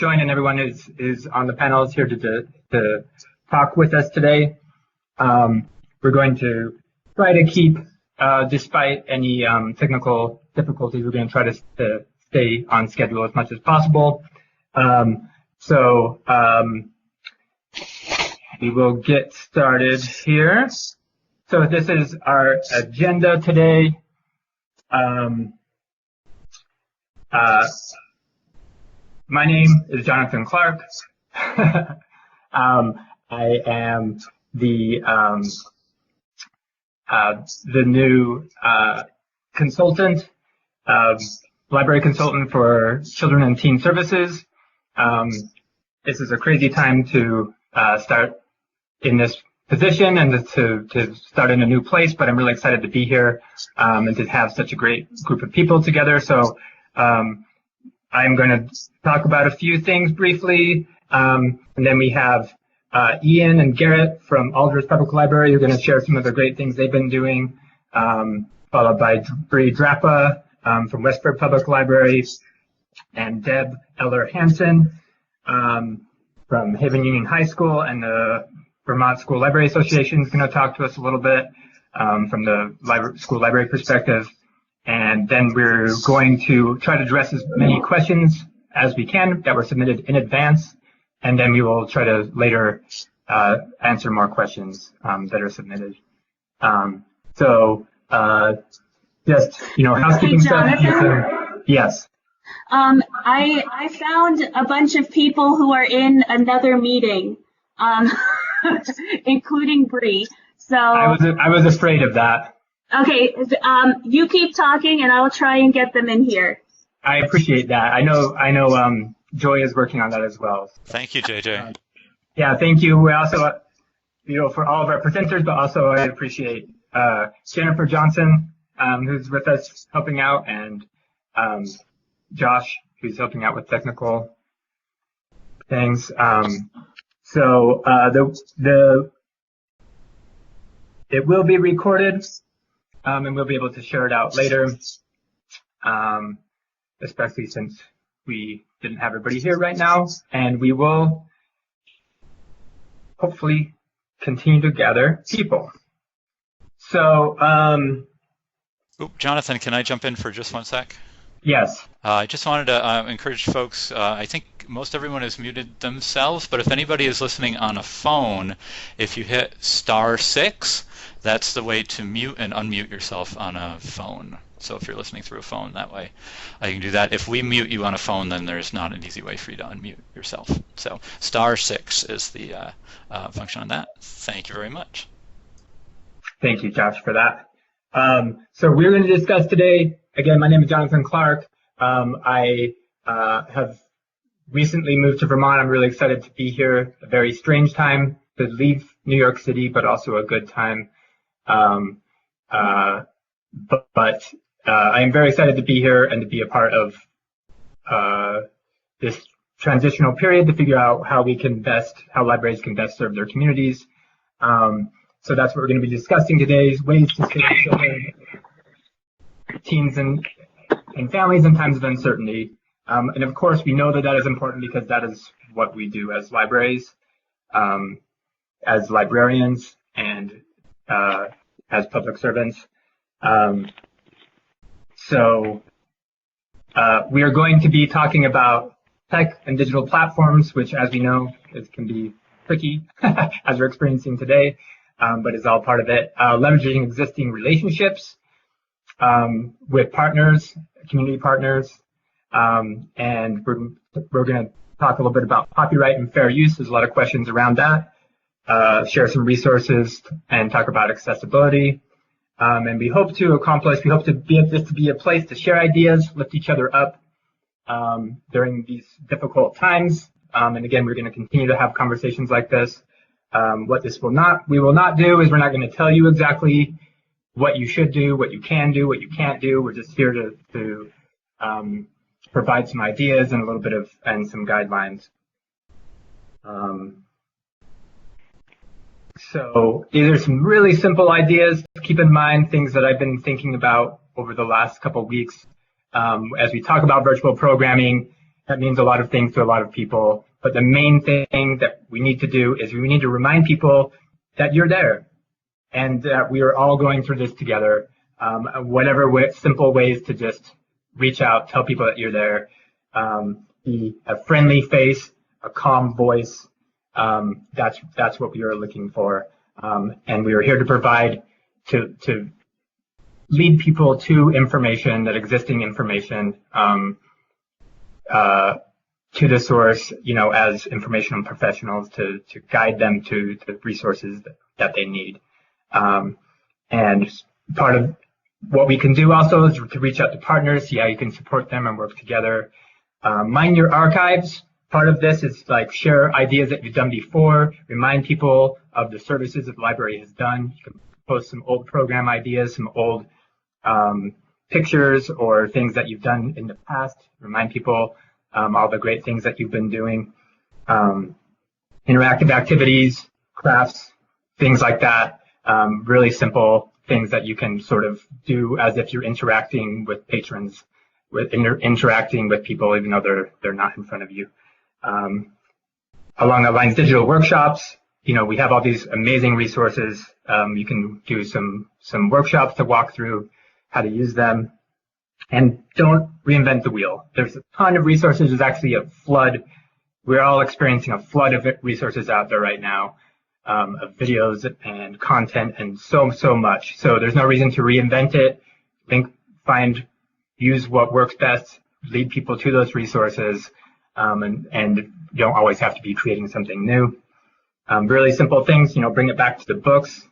join and everyone is on the panel is here to talk with us today. We're going to try to keep, despite any technical difficulties, we're going to try to stay on schedule as much as possible. We will get started here. So this is our agenda today. My name is Jonathan Clark. I am the new consultant, library consultant for Children and Teen Services. This is a crazy time to start in this position and to start in a new place, but I'm really excited to be here and to have such a great group of people together. So I'm going to talk about a few things briefly, and then we have Ian and Garrett from Aldridge Public Library who are going to share some of the great things they've been doing, followed by Bree Drapa from Westford Public Library, and Deb Ehler-Hansen from Haven Union High School and the Vermont School Library Association is going to talk to us a little bit from the school library perspective. And then we're going to try to address as many questions as we can that were submitted in advance. And then we will try to later answer more questions that are submitted. Just, housekeeping stuff. Yes. I found a bunch of people who are in another meeting, including Bree. So I was afraid of that. Okay, you keep talking, and I'll try and get them in here. I appreciate that. I know. Joy is working on that as well. Thank you, JJ. Yeah, thank you. We also, for all of our presenters, but also I appreciate Jennifer Johnson, who's with us helping out, and Josh, who's helping out with technical things. It will be recorded, and we'll be able to share it out later, especially since we didn't have everybody here right now, and we will hopefully continue to gather people. So, Jonathan, can I jump in for just one sec? Yes. I just wanted to encourage folks, I think most everyone has muted themselves, but if anybody is listening on a phone, if you hit *6, that's the way to mute and unmute yourself on a phone. So if you're listening through a phone that way, you can do that. If we mute you on a phone, then there's not an easy way for you to unmute yourself. So *6 is the function on that. Thank you very much. Thank you, Josh, for that. So we're going to discuss today, again, my name is Jonathan Clark. I have recently moved to Vermont. I'm really excited to be here. A very strange time to leave New York City, but also a good time. But I am very excited to be here and to be a part of this transitional period to figure out how libraries can best serve their communities. So that's what we're going to be discussing today, is ways to serve children, teens, and families in times of uncertainty. And of course, we know that is important because that is what we do as libraries, as librarians, and as public servants. We are going to be talking about tech and digital platforms, which, as we know, can be tricky, as we're experiencing today, but is all part of it. Leveraging existing relationships with partners, community partners, and we're going to talk a little bit about copyright and fair use. There's a lot of questions around that. Share some resources and talk about accessibility. And we hope to be this to be a place to share ideas, lift each other up during these difficult times. And again, we're going to continue to have conversations like this. What we will not do is we're not going to tell you exactly what you should do, what you can do, what you can't do. We're just here to provide some ideas and a little bit and some guidelines. So these are some really simple ideas. Keep in mind things that I've been thinking about over the last couple of weeks as we talk about virtual programming. That means a lot of things to a lot of people. But the main thing that we need to do is we need to remind people that you're there and that we are all going through this together. Whatever simple ways to just reach out, tell people that you're there. Be a friendly face, a calm voice. That's what we are looking for. And we are here to provide, to lead people to information, that existing information, to the source, as informational professionals to guide them to the resources that they need. And part of what we can do also is to reach out to partners, see how you can support them and work together. Mind your archives. Part of this is like share ideas that you've done before, remind people of the services that the library has done. You can post some old program ideas, some old pictures or things that you've done in the past. Remind people all the great things that you've been doing. Interactive activities, crafts, things like that. Really simple things that you can sort of do as if you're interacting with patrons, interacting with people even though they're not in front of you. Along the lines, digital workshops. We have all these amazing resources. You can do some workshops to walk through how to use them. And don't reinvent the wheel. There's a ton of resources. There's actually a flood. We're all experiencing a flood of resources out there right now, of videos and content and so much. So there's no reason to reinvent it. Use what works best, lead people to those resources, and you don't always have to be creating something new. Really simple things, bring it back to the books.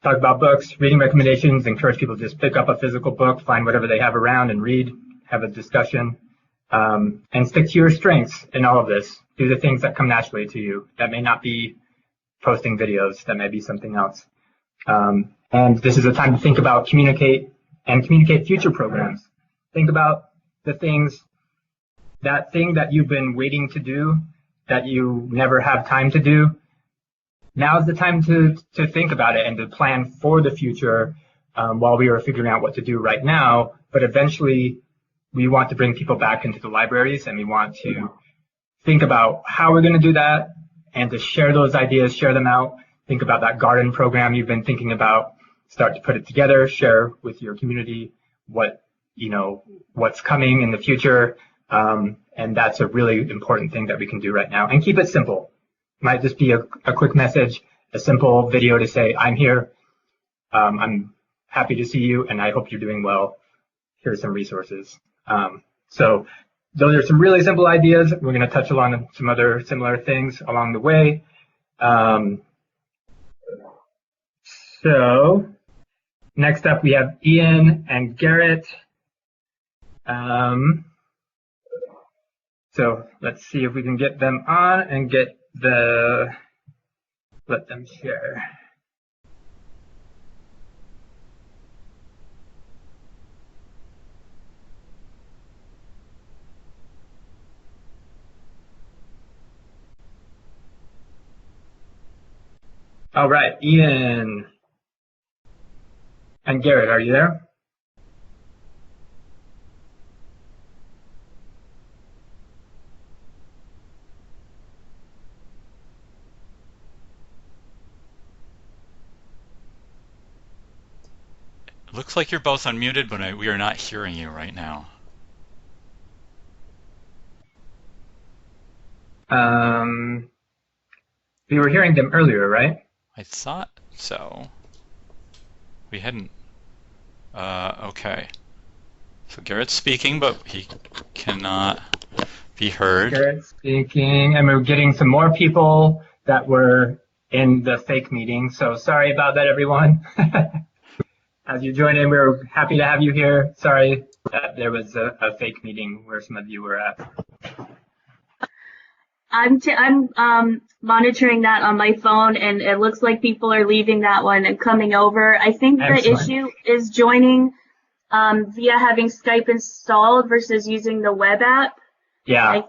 Talk about books, reading recommendations, encourage people to just pick up a physical book, find whatever they have around and read, have a discussion, and stick to your strengths in all of this. Do the things that come naturally to you. That may not be posting videos, that may be something else. And this is a time to think about communicate future programs. Think about that thing that you've been waiting to do, that you never have time to do. Now's the time to think about it and to plan for the future while we are figuring out what to do right now. But eventually, we want to bring people back into the libraries, and we want to think about how we're going to do that and to share those ideas, share them out. Think about that garden program you've been thinking about. Start to put it together, share with your community what's coming in the future. And that's a really important thing that we can do right now. And keep it simple. Might just be a quick message, a simple video to say, I'm here, I'm happy to see you, and I hope you're doing well. Here are some resources. So those are some really simple ideas. We're going to touch on some other similar things along the way. So next up, we have Ian and Garrett. So let's see if we can get them on and let them share. All right, Ian and Garrett, are you there? Looks like you're both unmuted, but we are not hearing you right now. We were hearing them earlier, right? I thought so. We hadn't. Okay. So Garrett's speaking, but he cannot be heard. Garrett's speaking, and we're getting some more people that were in the fake meeting. So sorry about that, everyone. As you join in, we're happy to have you here. Sorry that there was a fake meeting where some of you were at. I'm monitoring that on my phone, and it looks like people are leaving that one and coming over. I think the issue is joining via having Skype installed versus using the web app. Yeah.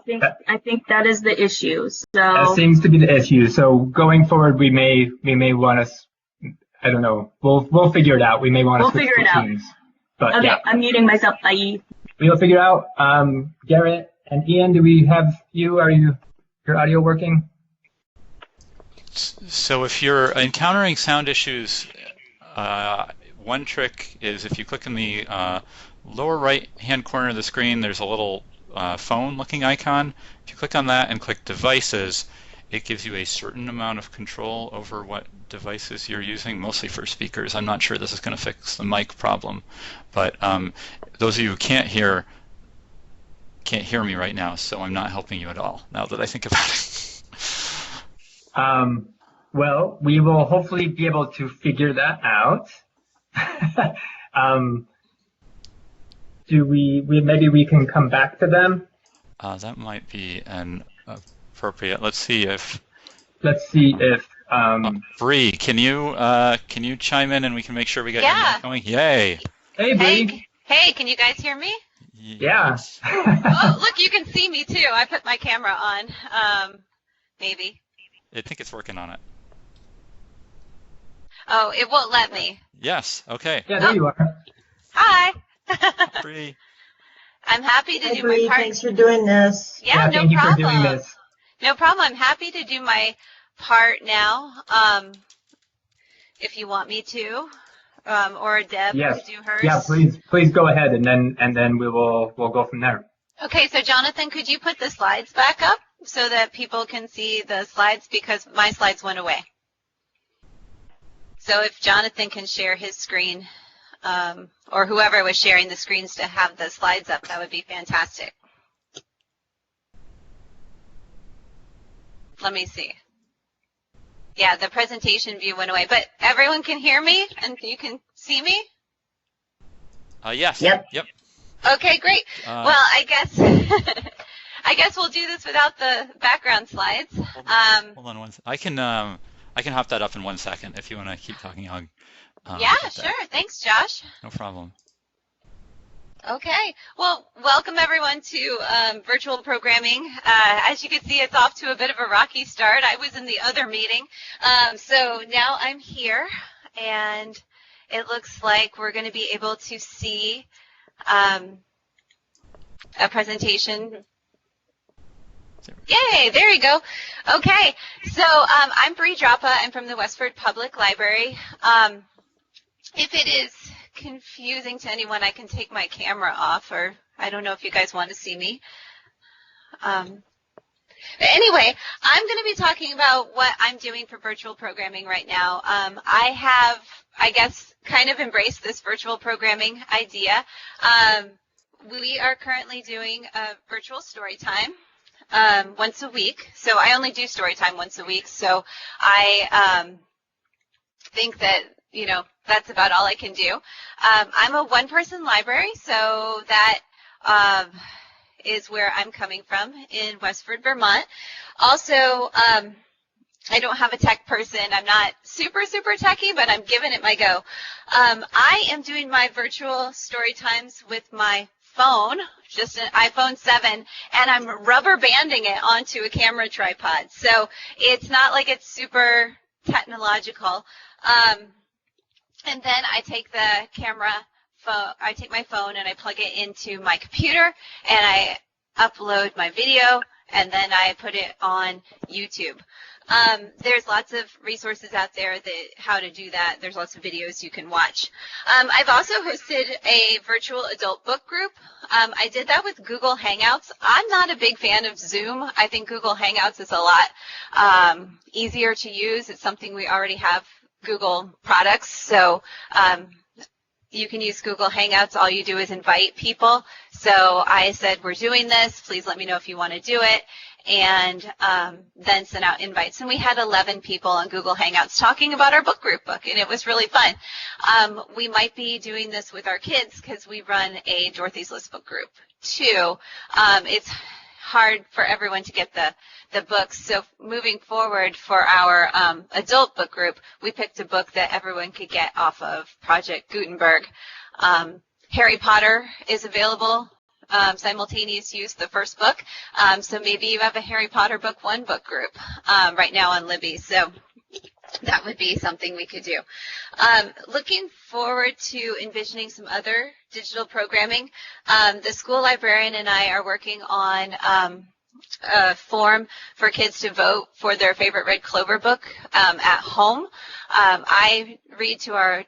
I think that is the issue. So that seems to be the issue. So going forward, we may want to. I don't know. We'll figure it out. We may want to switch to Teams. But okay, yeah. I'm muting myself. Bye. we'll figure out. Garrett and Ian, do we have you? Are your audio working? So if you're encountering sound issues, one trick is if you click in the lower right-hand corner of the screen, there's a little phone-looking icon. If you click on that and click Devices, it gives you a certain amount of control over what devices you're using, mostly for speakers. I'm not sure this is going to fix the mic problem, but those of you who can't hear me right now, so I'm not helping you at all, now that I think about it. Well, we will hopefully be able to figure that out. Maybe we can come back to them? That might be an appropriate. Let's see if Bree, can you chime in and we can make sure we get your mic going? Yay! Hey, Bree. Hey, can you guys hear me? Yeah. Oh, look, you can see me too. I put my camera on. Maybe. I think it's working on it. Oh, it won't let me. Yes. Okay. Yeah, there you are. Hi. Bree. I'm happy to do Bree, my part. thanks for doing this. Yeah, no thank you problem. for doing this. No problem. I'm happy to do my part now. If you want me to, or Deb Yes. to do hers. Yeah, please go ahead, and then we'll go from there. Okay, so Jonathan, could you put the slides back up so that people can see the slides, because my slides went away. So if Jonathan can share his screen, or whoever was sharing the screens to have the slides up, that would be fantastic. Let me see. Yeah, the presentation view went away, but everyone can hear me and you can see me? Yes. Yep. Okay, great. Well, I guess we'll do this without the background slides. Hold on one second. I can hop that up in 1 second if you want to keep talking. Yeah, sure. Thanks, Josh. No problem. Okay. Well, welcome everyone to virtual programming. As you can see, it's off to a bit of a rocky start. I was in the other meeting. So now I'm here, and it looks like we're going to be able to see a presentation. Yay, there you go. Okay, so I'm Bree Drapa. I'm from the Westford Public Library. If it is confusing to anyone, I can take my camera off, or I don't know if you guys want to see me. But anyway, I'm going to be talking about what I'm doing for virtual programming right now. I have, I guess, kind of embraced this virtual programming idea. We are currently doing a virtual story time once a week. So I only do story time once a week. So I think that, you know, that's about all I can do. I'm a one-person library, so that is where I'm coming from in Westford, Vermont. Also, I don't have a tech person. I'm not super techy, but I'm giving it my go. I am doing my virtual story times with my phone, just an iPhone 7, and I'm rubber banding it onto a camera tripod. So it's not like it's super technological. And then I take I take my phone and I plug it into my computer and I upload my video and then I put it on YouTube. There's lots of resources out there how to do that. There's lots of videos you can watch. I've also hosted a virtual adult book group. I did that with Google Hangouts. I'm not a big fan of Zoom. I think Google Hangouts is a lot easier to use. It's something we already have Google products, so you can use Google Hangouts. All you do is invite people. So I said, we're doing this. Please let me know if you want to do it. And then sent out invites. And we had 11 people on Google Hangouts talking about our book group book, and it was really fun. We might be doing this with our kids because we run a Dorothy's List book group too. It's hard for everyone to get the books. So moving forward for our adult book group, we picked a book that everyone could get off of Project Gutenberg. Harry Potter is available. Simultaneous use, the first book. So maybe you have a Harry Potter book 1 book group right now on Libby. So that would be something we could do. Looking forward to envisioning some other digital programming. The school librarian and I are working on a form for kids to vote for their favorite Red Clover book at home. I read to our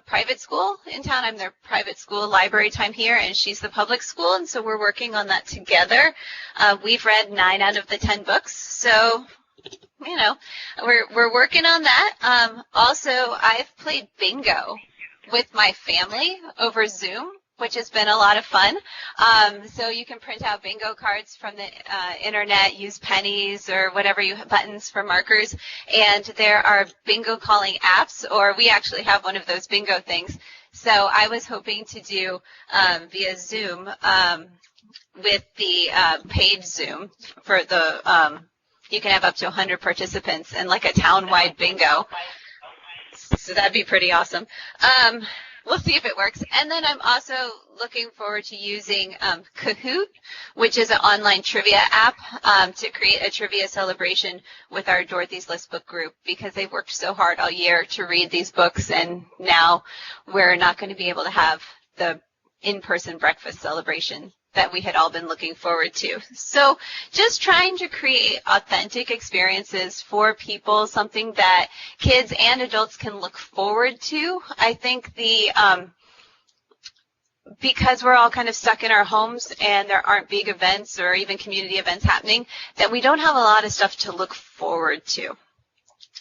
private school in town. I'm their private school library time here, and she's the public school, and so we're working on that together. We've read 9 out of the 10 books, so you know, we're working on that. Also, I've played bingo with my family over Zoom, which has been a lot of fun. So you can print out bingo cards from the internet, use pennies or whatever buttons for markers, and there are bingo calling apps, or we actually have one of those bingo things. So I was hoping to do via Zoom with the paid Zoom for the you can have up to 100 participants and like a town-wide bingo. So that'd be pretty awesome. We'll see if it works. And then I'm also looking forward to using Kahoot, which is an online trivia app, to create a trivia celebration with our Dorothy's List book group, because they've worked so hard all year to read these books, and now we're not going to be able to have the in-person breakfast celebration that we had all been looking forward to. So just trying to create authentic experiences for people, something that kids and adults can look forward to. I think because we're all kind of stuck in our homes and there aren't big events or even community events happening, that we don't have a lot of stuff to look forward to.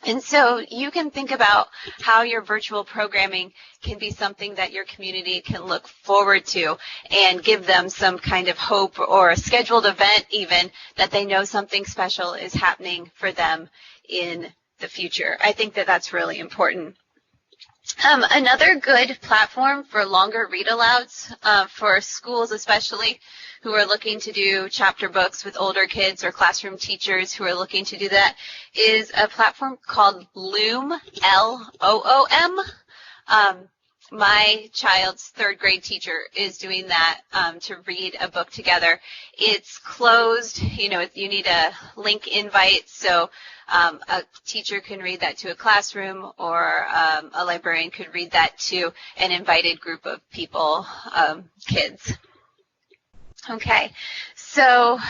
And so you can think about how your virtual programming can be something that your community can look forward to and give them some kind of hope, or a scheduled event even, that they know something special is happening for them in the future. I think that that's really important. Another good platform for longer read-alouds, for schools especially, who are looking to do chapter books with older kids, or classroom teachers who are looking to do that, is a platform called Loom, L-O-O-M. My child's 3rd grade teacher is doing that to read a book together. It's closed, you need a link invite, so a teacher can read that to a classroom, or a librarian could read that to an invited group of people, kids. Okay, so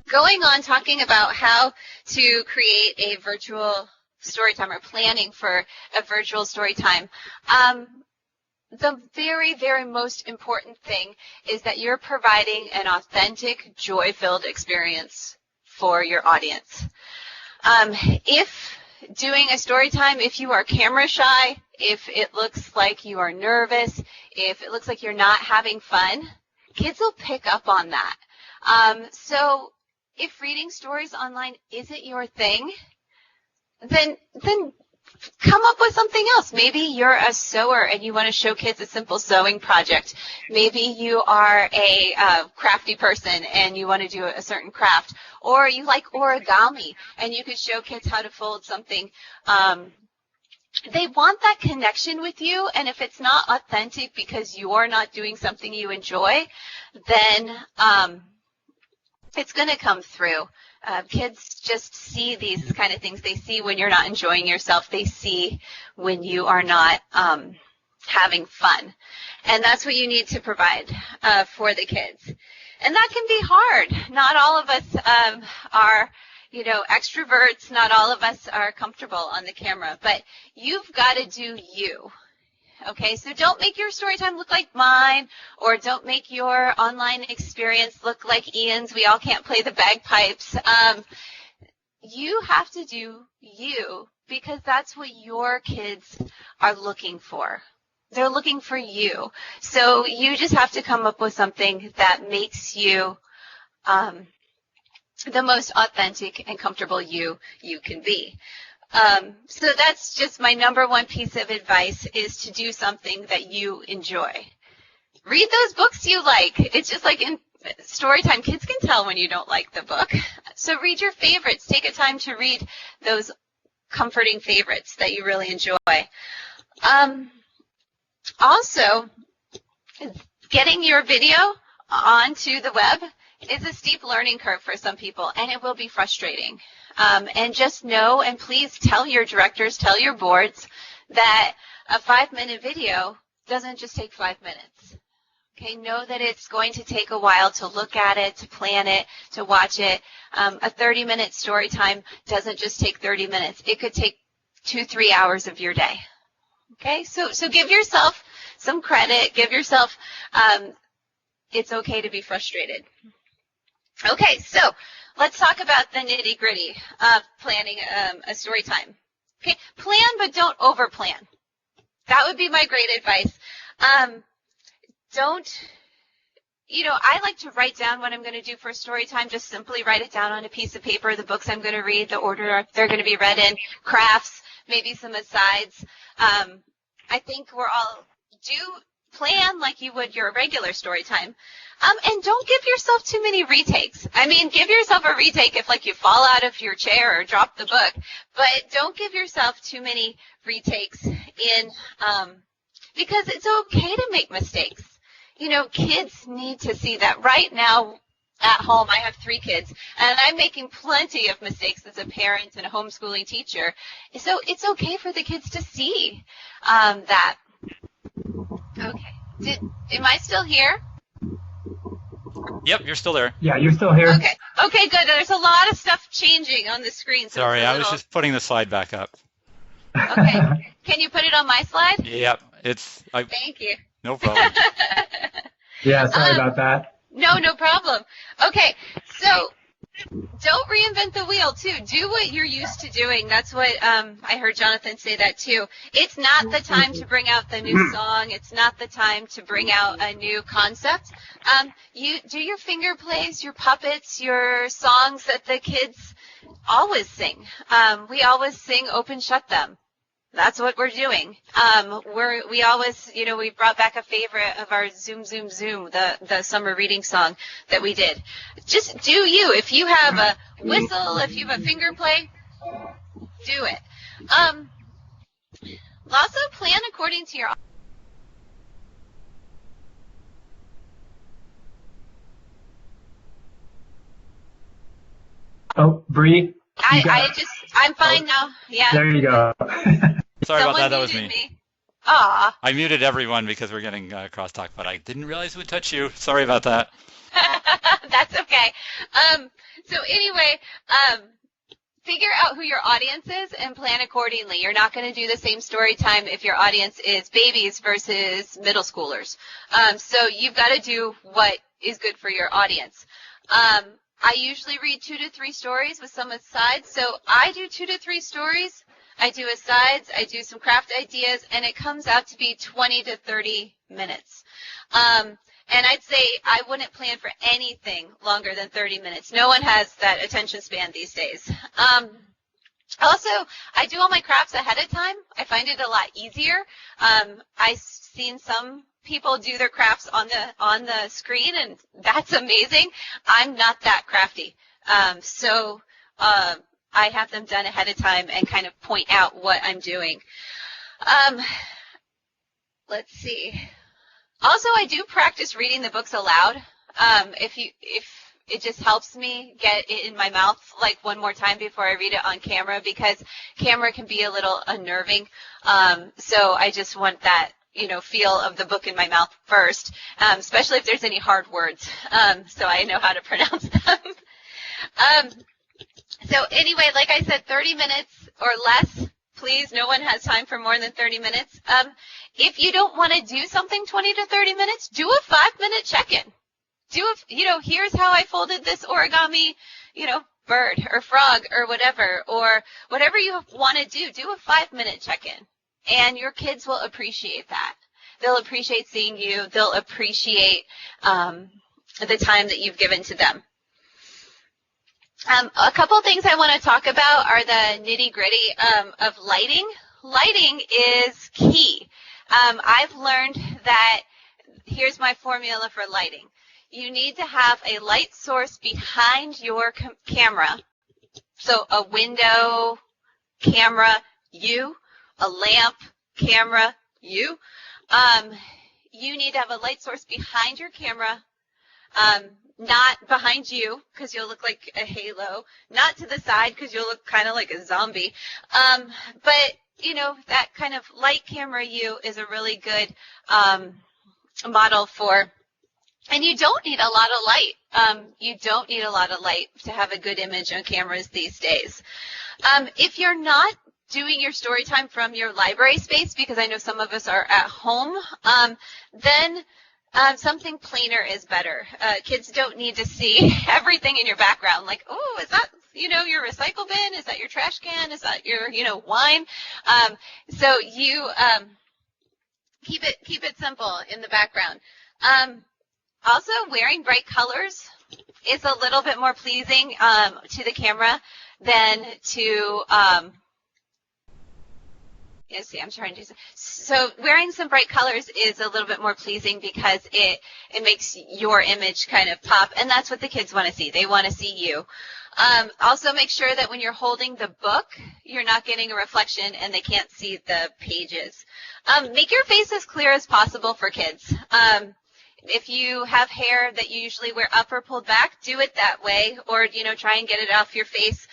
going on, talking about how to create a virtual story time, or planning for a virtual story time. The very, very most important thing is that you're providing an authentic, joy-filled experience for your audience. If doing a story time, if you are camera shy, if it looks like you are nervous, if it looks like you're not having fun, kids will pick up on that. So if reading stories online isn't your thing, then come up with something else. Maybe you're a sewer and you want to show kids a simple sewing project. Maybe you are a crafty person and you want to do a certain craft. Or you like origami and you could show kids how to fold something. They want that connection with you, and if it's not authentic because you're not doing something you enjoy, then it's going to come through. Kids just see these kind of things. They see when you're not enjoying yourself. They see when you are not having fun. And that's what you need to provide for the kids. And that can be hard. Not all of us are, extroverts. Not all of us are comfortable on the camera. But you've got to do you. Okay, so don't make your story time look like mine, or don't make your online experience look like Ian's. We all can't play the bagpipes. You have to do you, because that's what your kids are looking for. They're looking for you. So you just have to come up with something that makes you the most authentic and comfortable you can be. So that's just my number one piece of advice, is to do something that you enjoy. Read those books you like. It's just like in story time, kids can tell when you don't like the book. So read your favorites. Take a time to read those comforting favorites that you really enjoy. Also, getting your video onto the web is a steep learning curve for some people, and it will be frustrating. And just know, and please tell your directors, tell your boards, that a 5-minute video doesn't just take 5 minutes. Okay, know that it's going to take a while to look at it, to plan it, to watch it. A 30-minute story time doesn't just take 30 minutes. It could take 2-3 hours of your day. Okay, so give yourself some credit. Give yourself, it's okay to be frustrated. Okay, so let's talk about the nitty-gritty of planning a story time. Okay, plan, but don't over-plan. That would be my great advice. I like to write down what I'm going to do for story time. Just simply write it down on a piece of paper, the books I'm going to read, the order they're going to be read in, crafts, maybe some asides. I think we're all do plan like you would your regular story time. And don't give yourself too many retakes. I mean, give yourself a retake if, like, you fall out of your chair or drop the book, but don't give yourself too many retakes because it's okay to make mistakes. Kids need to see that. Right now at home, I have 3 kids, and I'm making plenty of mistakes as a parent and a homeschooling teacher. So it's okay for the kids to see that. Okay. Am I still here? Yep, you're still there. Yeah, you're still here. Okay, good. There's a lot of stuff changing on the screen. So Sorry, I was just putting the slide back up. Okay. Can you put it on my slide? Yep, Thank you. No problem. Yeah, sorry about that. No problem. Okay, so don't reinvent the wheel, too. Do what you're used to doing. That's what I heard Jonathan say that, too. It's not the time to bring out the new song. It's not the time to bring out a new concept. You do your finger plays, your puppets, your songs that the kids always sing. We always sing Open Shut Them. That's what we're doing. We always, we brought back a favorite of our Zoom, Zoom, Zoom, the summer reading song that we did. Just do you. If you have a whistle, if you have a finger play, do it. Also plan according to your. Oh, Bree? I'm fine now. Yeah. There you go. Sorry about that. That was muted me. Aw. I muted everyone because we're getting crosstalk, but I didn't realize it would touch you. Sorry about that. That's okay. So anyway, figure out who your audience is and plan accordingly. You're not going to do the same story time if your audience is babies versus middle schoolers. So you've got to do what is good for your audience. I usually read 2 to 3 stories with some asides. So I do 2 to 3 stories. I do asides. I do some craft ideas, and it comes out to be 20 to 30 minutes. And I'd say I wouldn't plan for anything longer than 30 minutes. No one has that attention span these days. Also, I do all my crafts ahead of time. I find it a lot easier. I've seen some people do their crafts on the screen, and that's amazing. I'm not that crafty. So I have them done ahead of time and kind of point out what I'm doing. Let's see. Also, I do practice reading the books aloud. If it just helps me get it in my mouth like one more time before I read it on camera, because camera can be a little unnerving. So I just want that, feel of the book in my mouth first, especially if there's any hard words, so I know how to pronounce them. So anyway, like I said, 30 minutes or less, please. No one has time for more than 30 minutes. If you don't want to do something 20 to 30 minutes, do a 5-minute check-in. Here's how I folded this origami, bird or frog or whatever you want to do a 5-minute check-in. And your kids will appreciate that. They'll appreciate seeing you. They'll appreciate the time that you've given to them. A couple things I want to talk about are the nitty-gritty of lighting. Lighting is key. I've learned that here's my formula for lighting. You need to have a light source behind your camera. So a window, camera, you, a lamp, camera, you. You need to have a light source behind your camera. Not behind you because you'll look like a halo, not to the side because you'll look kind of like a zombie. But, you know, that kind of light camera view is a really good model for, and you don't need a lot of light. You don't need a lot of light to have a good image on cameras these days. If you're not doing your story time from your library space, because I know some of us are at home, then something plainer is better. Kids don't need to see everything in your background, like, oh, is that, you know, your recycle bin? Is that your trash can? Is that your, you know, wine? So you keep it simple in the background. Also, wearing bright colors is a little bit more pleasing to the camera than to let's see, I'm trying to do some. So wearing some bright colors is a little bit more pleasing because it makes your image kind of pop, and that's what the kids want to see. They want to see you. Also, make sure that when you're holding the book, you're not getting a reflection and they can't see the pages. Make your face as clear as possible for kids. If you have hair that you usually wear up or pulled back, do it that way, or, you know, try and get it off your face.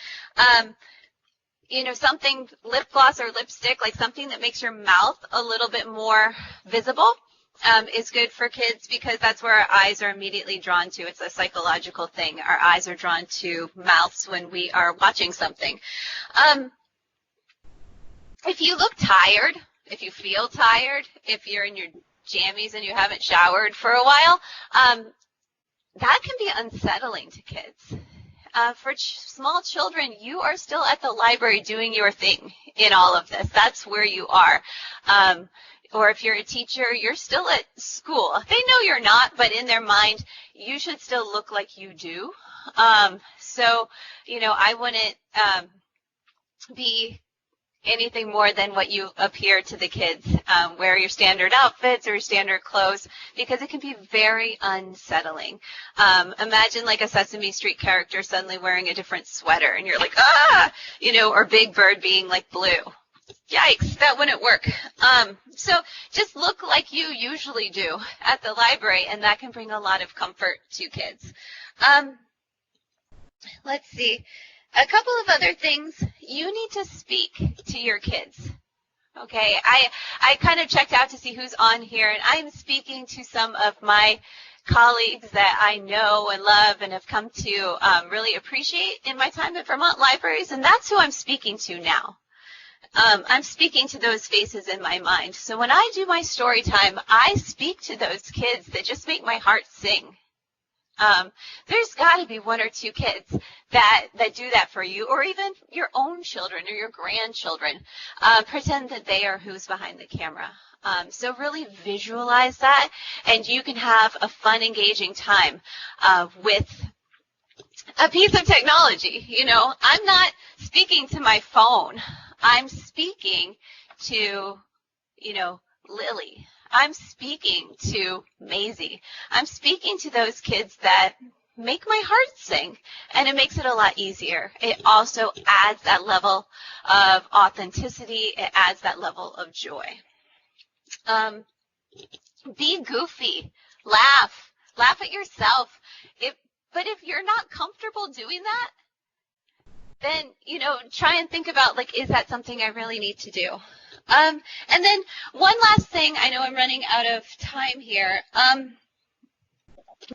You know, something, lip gloss or lipstick, like something that makes your mouth a little bit more visible is good for kids because that's where our eyes are immediately drawn to. It's a psychological thing. Our eyes are drawn to mouths when we are watching something. If you look tired, if you feel tired, if you're in your jammies and you haven't showered for a while, that can be unsettling to kids. For small children, you are still at the library doing your thing in all of this. That's where you are. Or if you're a teacher, you're still at school. They know you're not, but in their mind, you should still look like you do. So, you know, I wouldn't be anything more than what you appear to the kids. Wear your standard outfits or your standard clothes because it can be very unsettling. Imagine like a Sesame Street character suddenly wearing a different sweater and you're like, ah, you know, or Big Bird being like blue. Yikes, that wouldn't work. So just look like you usually do at the library, and that can bring a lot of comfort to kids. Let's see. A couple of other things. You need to speak to your kids. Okay, I kind of checked out to see who's on here, and I'm speaking to some of my colleagues that I know and love and have come to really appreciate in my time at Vermont Libraries, and that's who I'm speaking to now. I'm speaking to those faces in my mind. So when I do my story time, I speak to those kids that just make my heart sing. There's got to be one or two kids that do that for you, or even your own children or your grandchildren. Pretend that they are who's behind the camera. So really visualize that, and you can have a fun, engaging time with a piece of technology. You know, I'm not speaking to my phone. I'm speaking to, you know, Lily. I'm speaking to Maisie. I'm speaking to those kids that make my heart sing, and it makes it a lot easier. It also adds that level of authenticity. It adds that level of joy. Be goofy. Laugh. Laugh at yourself. But if you're not comfortable doing that, then, you know, try and think about, like, is that something I really need to do? And then one last thing, I know I'm running out of time here.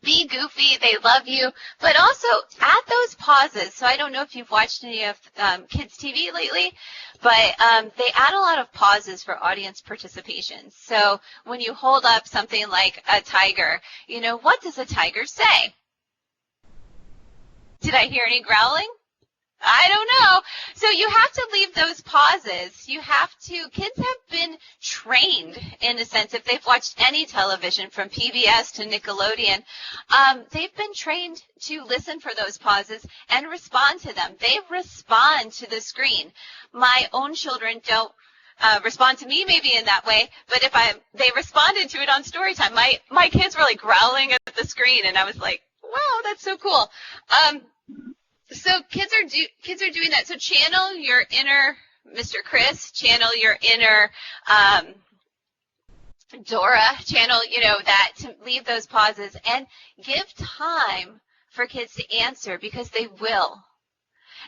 Be goofy, they love you, but also add those pauses. So I don't know if you've watched any of kids' TV lately, but they add a lot of pauses for audience participation. So when you hold up something like a tiger, you know, what does a tiger say? Did I hear any growling? I don't know. So you have to leave those pauses. You have to, kids have been trained, in a sense, if they've watched any television from PBS to Nickelodeon, they've been trained to listen for those pauses and respond to them. They respond to the screen. My own children don't respond to me maybe in that way, but if they responded to it on Storytime. My kids were like growling at the screen, and I was like, wow, that's so cool. So kids are doing that. So channel your inner Mr. Chris, channel your inner Dora channel, that to leave those pauses and give time for kids to answer, because they will.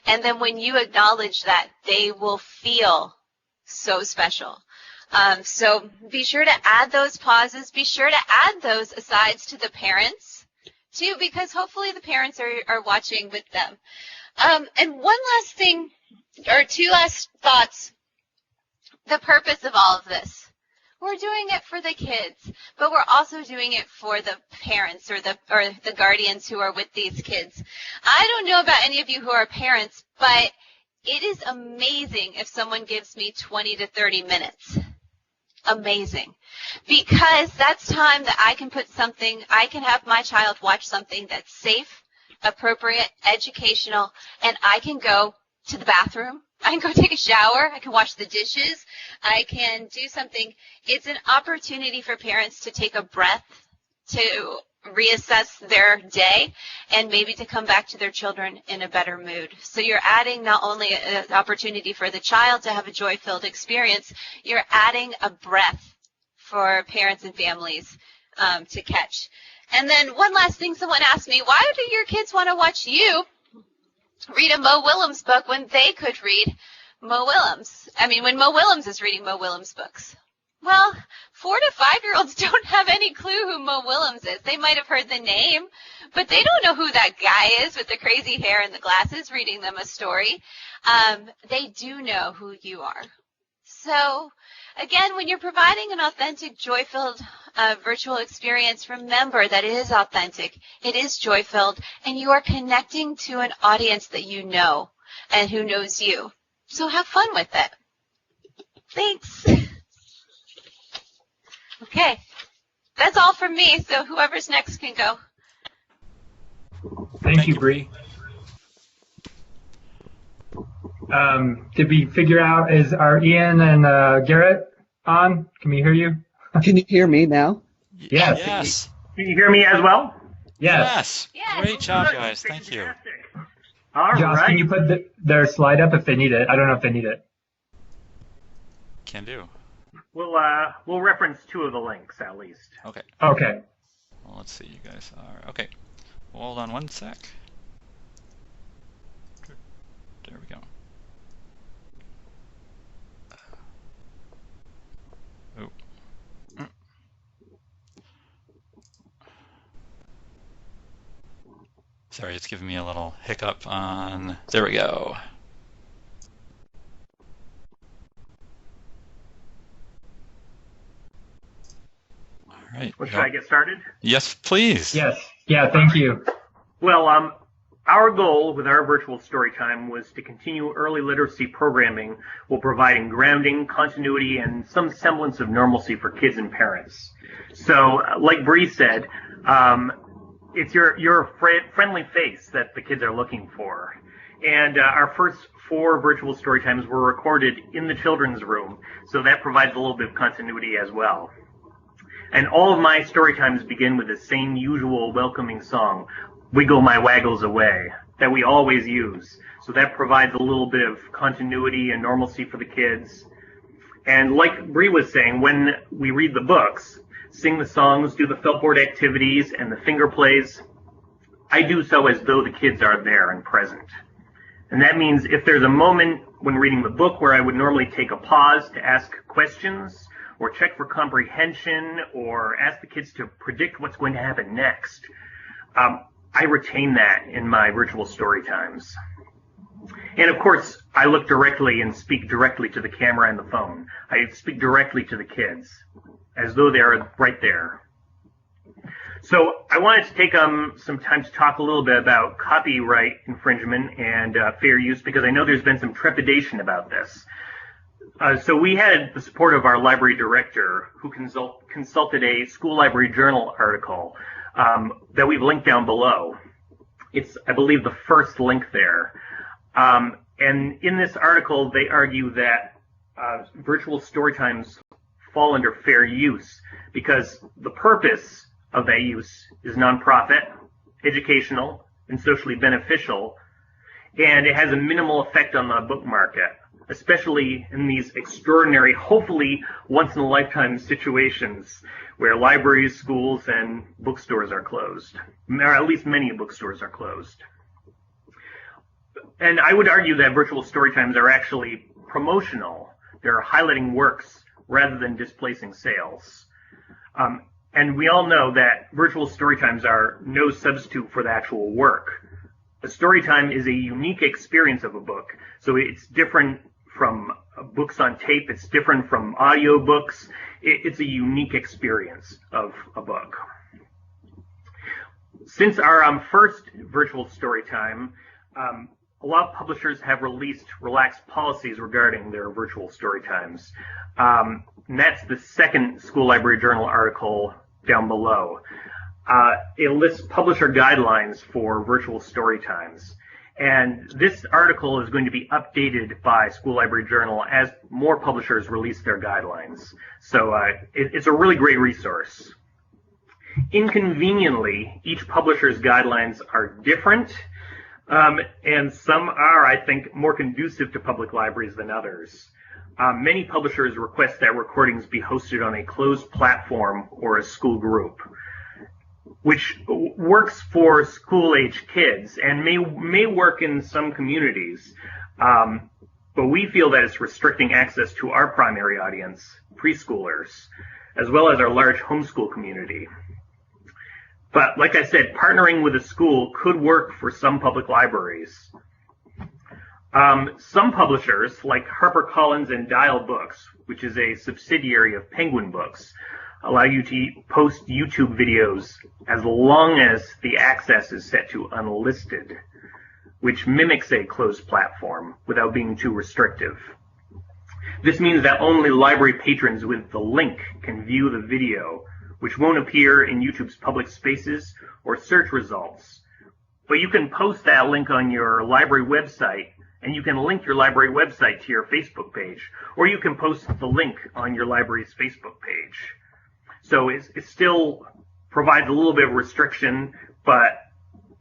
And then when you acknowledge that, they will feel so special. So be sure to add those pauses. Be sure to add those asides to the parents, too, because hopefully the parents are watching with them. And one last thing, or two last thoughts. The purpose of all of this. We're doing it for the kids, but we're also doing it for the parents or the guardians who are with these kids. I don't know about any of you who are parents, but it is amazing if someone gives me 20 to 30 minutes. Amazing. Because that's time that I can have my child watch something that's safe, appropriate, educational, and I can go to the bathroom. I can go take a shower. I can wash the dishes. I can do something. It's an opportunity for parents to take a breath, to reassess their day, and maybe to come back to their children in a better mood. So you're adding not only an opportunity for the child to have a joy-filled experience, you're adding a breath for parents and families to catch. And then one last thing, someone asked me, why do your kids want to watch you read a Mo Willems book when they could read Mo Willems? When Mo Willems is reading Mo Willems books. Well, 4 to 5-year-olds don't have any clue who Mo Willems is. They might have heard the name, but they don't know who that guy is with the crazy hair and the glasses reading them a story. They do know who you are. So, again, when you're providing an authentic, joy-filled virtual experience, remember that it is authentic, it is joy-filled, and you are connecting to an audience that you know and who knows you. So have fun with it. Thanks. Okay, that's all from me, so whoever's next can go. Thank you, Bree. Did we figure out, are Ian and Garrett on? Can we hear you? Can you hear me now? Yes. Yes. Can you hear me as well? Yes. Yes. Great job, guys. Thank you. All Josh, right. can you put their slide up if they need it? I don't know if they need it. Can do. We'll reference 2 of the links at least. Okay. Okay. Well, let's see. You guys are okay. Hold on one sec. There we go. Oh. Sorry, it's giving me a little hiccup on. There we go. All right. Well, should I get started? Yes, please. Yes. Yeah, thank you. Well, our goal with our virtual Storytime was to continue early literacy programming while providing grounding, continuity, and some semblance of normalcy for kids and parents. So, like Bree said, it's your friendly face that the kids are looking for. And our first 4 virtual Storytimes were recorded in the children's room, so that provides a little bit of continuity as well. And all of my Storytimes begin with the same usual welcoming song, Wiggle My Waggles Away, that we always use. So that provides a little bit of continuity and normalcy for the kids. And like Bree was saying, when we read the books, sing the songs, do the feltboard activities, and the finger plays, I do so as though the kids are there and present. And that means if there's a moment when reading the book where I would normally take a pause to ask questions, or check for comprehension, or ask the kids to predict what's going to happen next, I retain that in my virtual Storytimes. And of course, I look directly and speak directly to the camera and the phone. I speak directly to the kids, as though they're right there. So I wanted to take some time to talk a little bit about copyright infringement and fair use, because I know there's been some trepidation about this. So we had the support of our library director, who consulted a school library journal article that we've linked down below. It's, I believe, the first link there. And in this article, they argue that virtual Storytimes fall under fair use because the purpose of that use is nonprofit, educational, and socially beneficial, and it has a minimal effect on the book market. especially in these extraordinary, hopefully once-in-a-lifetime situations where libraries, schools, and bookstores are closed, or at least many bookstores are closed. And I would argue that virtual story times are actually promotional. They're highlighting works rather than displacing sales. And we all know that virtual story times are no substitute for the actual work. A story time is a unique experience of a book. So it's different from books on tape. It's different from audiobooks. It's a unique experience of a book. Since our first virtual story time, a lot of publishers have released relaxed policies regarding their virtual story times. And that's the second School Library Journal article down below. It lists publisher guidelines for virtual story times. And this article is going to be updated by School Library Journal as more publishers release their guidelines. So it's a really great resource. Inconveniently, each publisher's guidelines are different, and some are, I think, more conducive to public libraries than others. Many publishers request that recordings be hosted on a closed platform or a school group, which works for school-age kids and may work in some communities, but we feel that it's restricting access to our primary audience, preschoolers, as well as our large homeschool community. But like I said, partnering with a school could work for some public libraries. Some publishers, like HarperCollins and Dial Books, which is a subsidiary of Penguin Books, allow you to post YouTube videos as long as the access is set to unlisted, which mimics a closed platform without being too restrictive. This means that only library patrons with the link can view the video, which won't appear in YouTube's public spaces or search results. But you can post that link on your library website, and you can link your library website to your Facebook page, or you can post the link on your library's Facebook page. So it still provides a little bit of restriction, but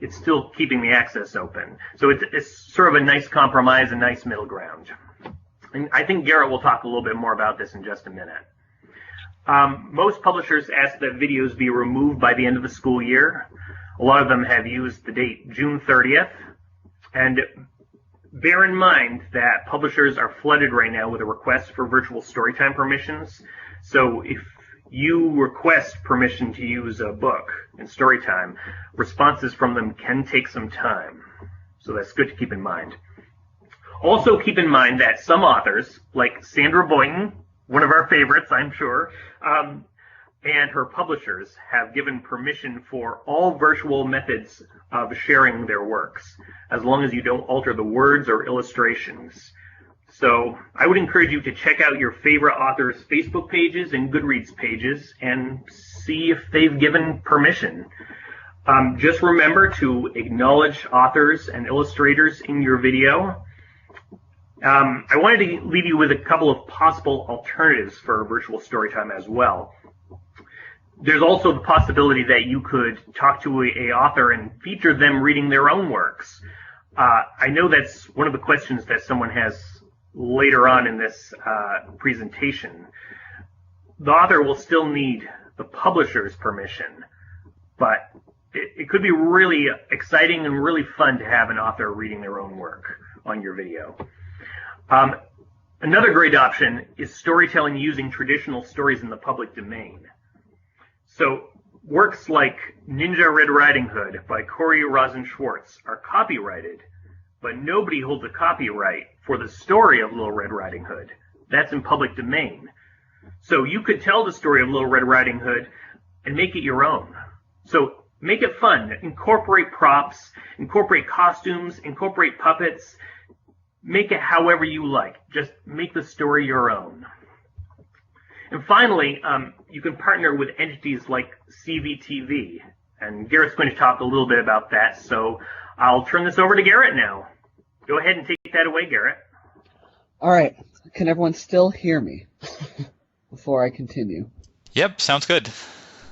it's still keeping the access open. So it's sort of a nice compromise, a nice middle ground. And I think Garrett will talk a little bit more about this in just a minute. Most publishers ask that videos be removed by the end of the school year. A lot of them have used the date June 30th. And bear in mind that publishers are flooded right now with a request for virtual storytime permissions. So if you request permission to use a book in Storytime, responses from them can take some time. So that's good to keep in mind. Also keep in mind that some authors, like Sandra Boynton, one of our favorites, I'm sure, and her publishers have given permission for all virtual methods of sharing their works, as long as you don't alter the words or illustrations. So I would encourage you to check out your favorite authors' Facebook pages and Goodreads pages and see if they've given permission. Just remember to acknowledge authors and illustrators in your video. I wanted to leave you with a couple of possible alternatives for virtual storytime as well. There's also the possibility that you could talk to an author and feature them reading their own works. I know that's one of the questions that someone has later on in this presentation. The author will still need the publisher's permission, but it could be really exciting and really fun to have an author reading their own work on your video. Another great option is storytelling using traditional stories in the public domain. So works like Ninja Red Riding Hood by Corey Rosen Schwartz are copyrighted, but nobody holds a copyright for the story of Little Red Riding Hood. That's in public domain. So you could tell the story of Little Red Riding Hood and make it your own. So make it fun. Incorporate props, incorporate costumes, incorporate puppets. Make it however you like. Just make the story your own. And finally, you can partner with entities like CVTV. And Garrett's going to talk a little bit about that. So I'll turn this over to Garrett now. Go ahead and take that away, Garrett. All right. Can everyone still hear me before I continue? Yep, sounds good.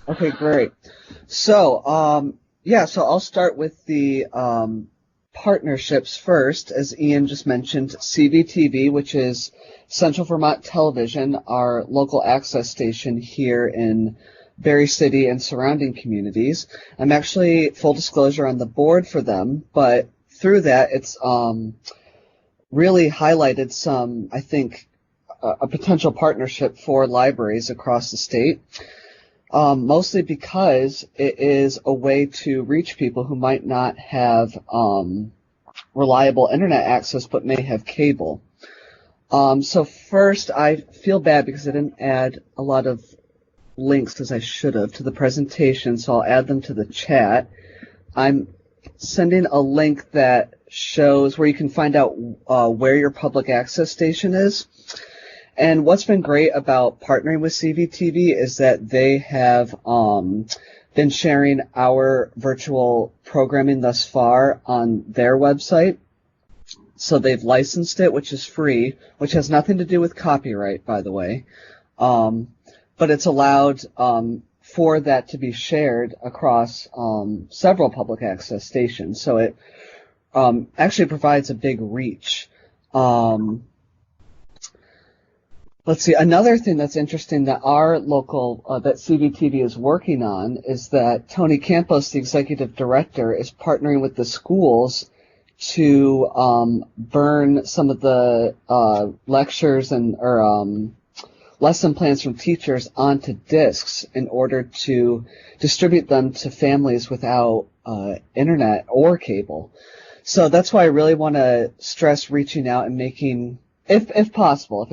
Okay, great. So, so I'll start with the partnerships first, as Ian just mentioned, CVTV, which is Central Vermont Television, our local access station here in Berry City and surrounding communities. I'm actually, full disclosure, on the board for them, but through that, it's really highlighted some, I think, a potential partnership for libraries across the state, mostly because it is a way to reach people who might not have reliable internet access but may have cable. So first, I feel bad because I didn't add a lot of links, as I should have, to the presentation, so I'll add them to the chat. I'm sending a link that shows where you can find out where your public access station is. And what's been great about partnering with CVTV is that they have been sharing our virtual programming thus far on their website. So they've licensed it, which is free, which has nothing to do with copyright, by the way. But it's allowed for that to be shared across several public access stations. So it actually provides a big reach. Let's see, another thing that's interesting that our local, that CVTV is working on is that Tony Campos, the executive director, is partnering with the schools to burn some of the lectures or lesson plans from teachers onto discs in order to distribute them to families without internet or cable. So that's why I really want to stress reaching out and making, if it's possible,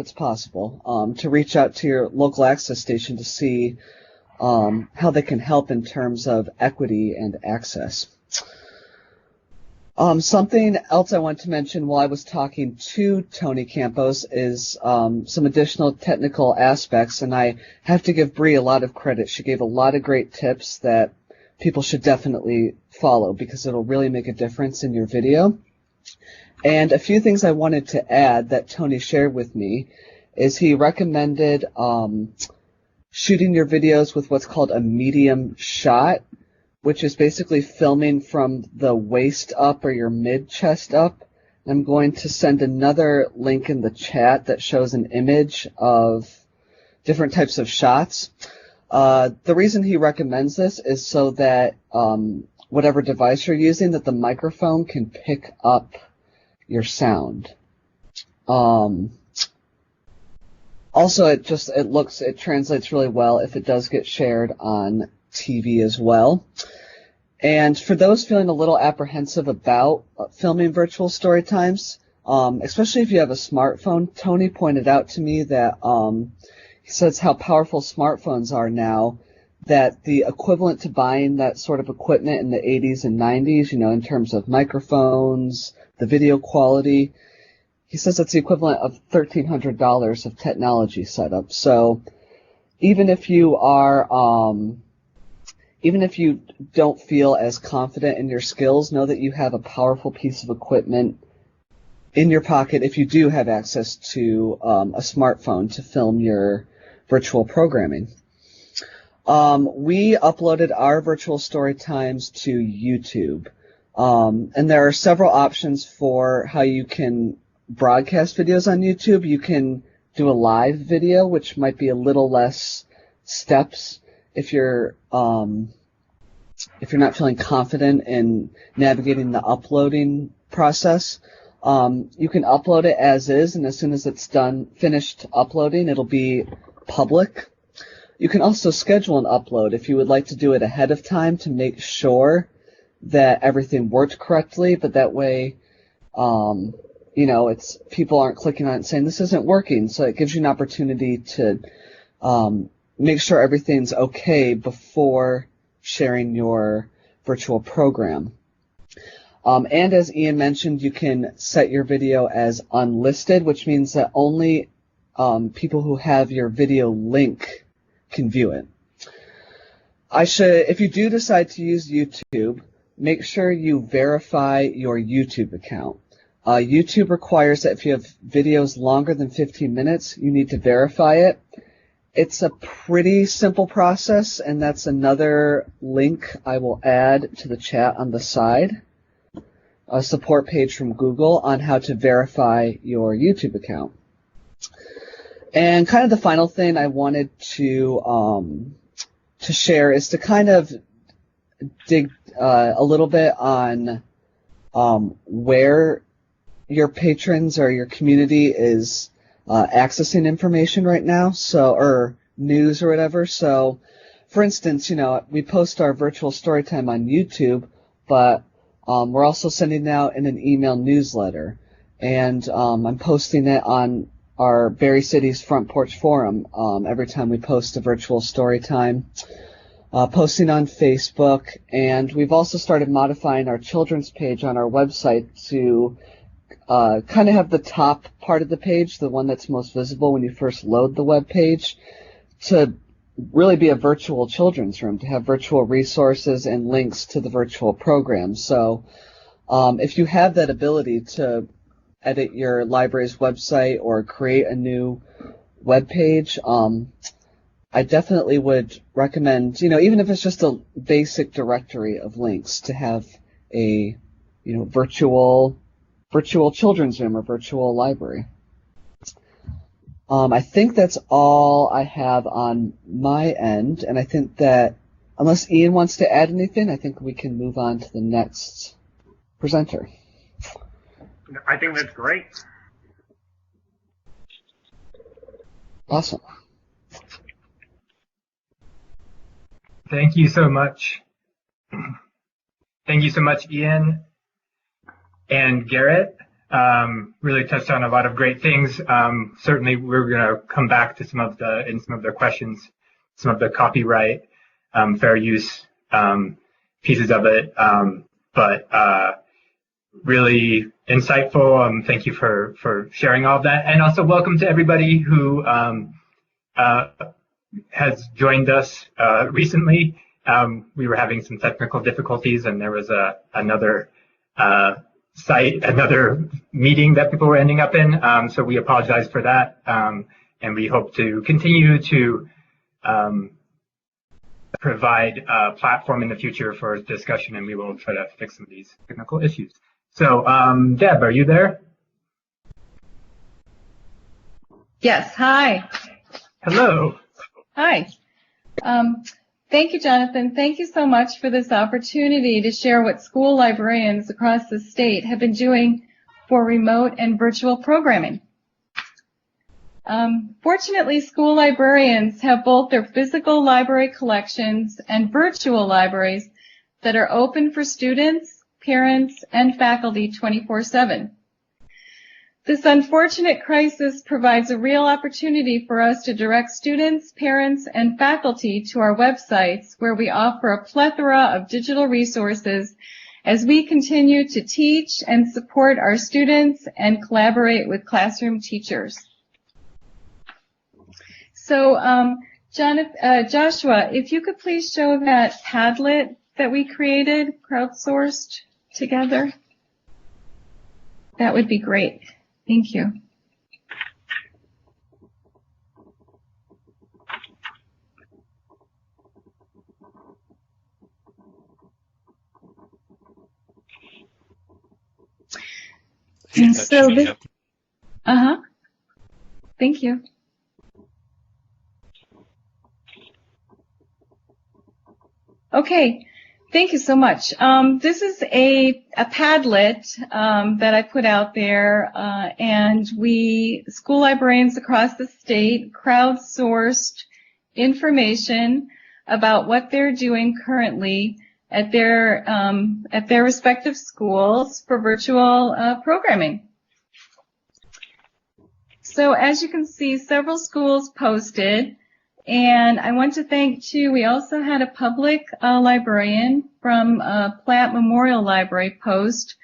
to reach out to your local access station to see how they can help in terms of equity and access. Something else I want to mention while I was talking to Tony Campos is some additional technical aspects, and I have to give Bree a lot of credit. She gave a lot of great tips that people should definitely follow because it'll really make a difference in your video. And a few things I wanted to add that Tony shared with me is he recommended shooting your videos with what's called a medium shot, which is basically filming from the waist up or your mid-chest up. I'm going to send another link in the chat that shows an image of different types of shots. The reason he recommends this is so that whatever device you're using, that the microphone can pick up your sound. Also, it translates really well if it does get shared on TV as well. And for those feeling a little apprehensive about filming virtual story times, especially if you have a smartphone, Tony pointed out to me that he says how powerful smartphones are now, that the equivalent to buying that sort of equipment in the 80s and 90s, in terms of microphones, the video quality, he says it's the equivalent of $1,300 of technology setup. So even if you don't feel as confident in your skills, know that you have a powerful piece of equipment in your pocket if you do have access to a smartphone to film your virtual programming. We uploaded our virtual story times to YouTube. And there are several options for how you can broadcast videos on YouTube. You can do a live video, which might be a little less steps if you're not feeling confident in navigating the uploading process. You can upload it as is, and as soon as it's finished uploading, it'll be public. You can also schedule an upload if you would like to do it ahead of time to make sure that everything worked correctly, but that way, it's people aren't clicking on it and saying this isn't working, so it gives you an opportunity to make sure everything's okay before sharing your virtual program. And as Ian mentioned, you can set your video as unlisted, which means that only people who have your video link can view it. If you do decide to use YouTube, make sure you verify your YouTube account. YouTube requires that if you have videos longer than 15 minutes, you need to verify it. It's a pretty simple process, and that's another link I will add to the chat on the side. support page from Google on how to verify your YouTube account. And kind of the final thing I wanted to share is to kind of dig a little bit on where your patrons or your community is accessing information right now, or news or whatever. So, for instance, we post our virtual Storytime on YouTube, but we're also sending out in an email newsletter, and I'm posting it on our Berry City's Front Porch Forum every time we post a virtual Storytime, posting on Facebook, and we've also started modifying our children's page on our website to kind of have the top part of the page, the one that's most visible when you first load the web page, to really be a virtual children's room, to have virtual resources and links to the virtual programs. So if you have that ability to edit your library's website or create a new web page, I definitely would recommend, even if it's just a basic directory of links, to have a virtual children's room or virtual library. I think that's all I have on my end, and I think that unless Ian wants to add anything, I think we can move on to the next presenter. I think that's great. Awesome. Thank you so much. Thank you so much, Ian and Garrett. Really touched on a lot of great things. Certainly, we're going to come back to some of their questions, some of the copyright, fair use pieces of it. But really insightful. Thank you for sharing all of that, and also welcome to everybody who has joined us recently. We were having some technical difficulties, and there was another meeting that people were ending up in. So we apologize for that, and we hope to continue to provide a platform in the future for discussion, and we will try to fix some of these technical issues. So, Deb, are you there? Yes. Hi. Hello. Hi. Thank you, Jonathan. Thank you so much for this opportunity to share what school librarians across the state have been doing for remote and virtual programming. Fortunately, school librarians have both their physical library collections and virtual libraries that are open for students, parents, and faculty 24/7. This unfortunate crisis provides a real opportunity for us to direct students, parents, and faculty to our websites, where we offer a plethora of digital resources as we continue to teach and support our students and collaborate with classroom teachers. So, Joshua, if you could please show that Padlet that we created, crowdsourced together, that would be great. Thank you. And so this, thank you. Okay. Thank you so much. This is a Padlet that I put out there, and school librarians across the state crowdsourced information about what they're doing currently at their respective schools for virtual programming. So as you can see, several schools posted. And I want to thank, too, we also had a public librarian from Platt Memorial Library post.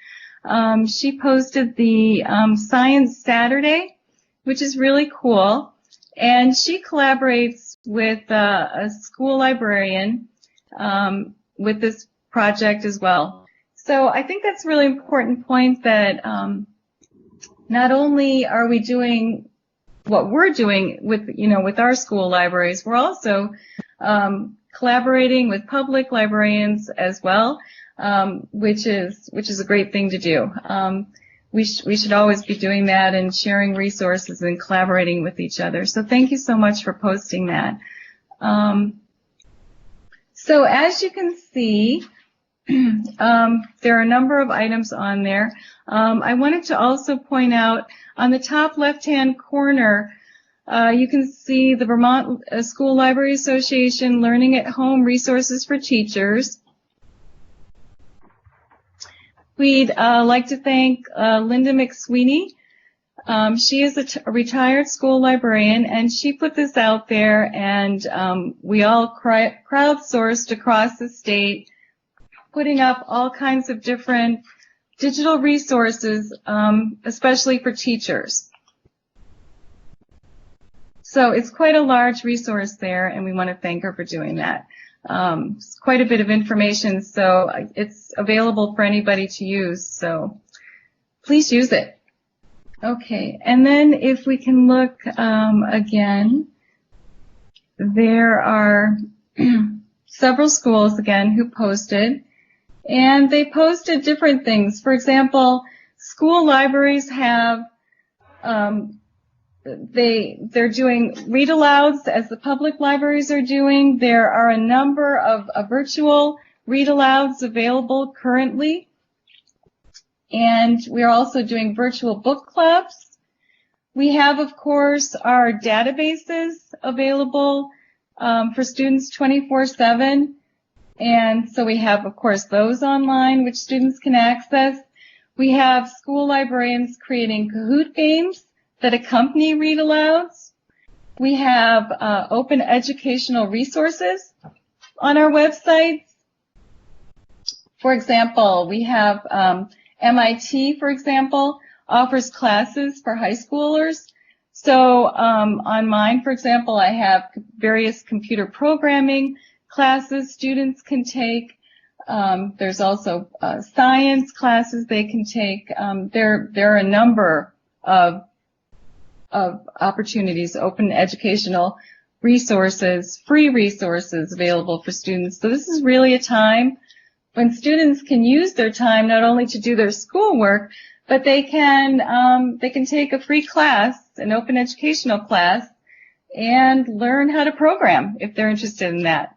She posted the Science Saturday, which is really cool. And she collaborates with a school librarian with this project as well. So I think that's a really important point that not only are we doing what we're doing with our school libraries, we're also collaborating with public librarians as well. which is a great thing to do. We should always be doing that and sharing resources and collaborating with each other. So thank you so much for posting that. So as you can see, there are a number of items on there. I wanted to also point out on the top left-hand corner, you can see the Vermont School Library Association Learning at Home Resources for Teachers. We'd like to thank Linda McSweeney. She is a retired school librarian, and she put this out there, and we all crowdsourced across the state, putting up all kinds of different digital resources, especially for teachers. So it's quite a large resource there, and we want to thank her for doing that. It's quite a bit of information, so it's available for anybody to use, so please use it. Okay, and then if we can look again, there are several schools again who posted, and they posted different things. For example, school libraries have they're doing read-alouds as the public libraries are doing. There are a number of virtual read-alouds available currently. And we're also doing virtual book clubs. We have, of course, our databases available for students 24/7. And so we have, of course, those online, which students can access. We have school librarians creating Kahoot games that accompany read-alouds. We have open educational resources on our websites. For example, we have MIT, for example, offers classes for high schoolers. So on mine, for example, I have various computer programming classes students can take. There's also science classes they can take. There are a number of opportunities, open educational resources, free resources available for students. So this is really a time when students can use their time not only to do their schoolwork, but they can take a free class, an open educational class, and learn how to program if they're interested in that.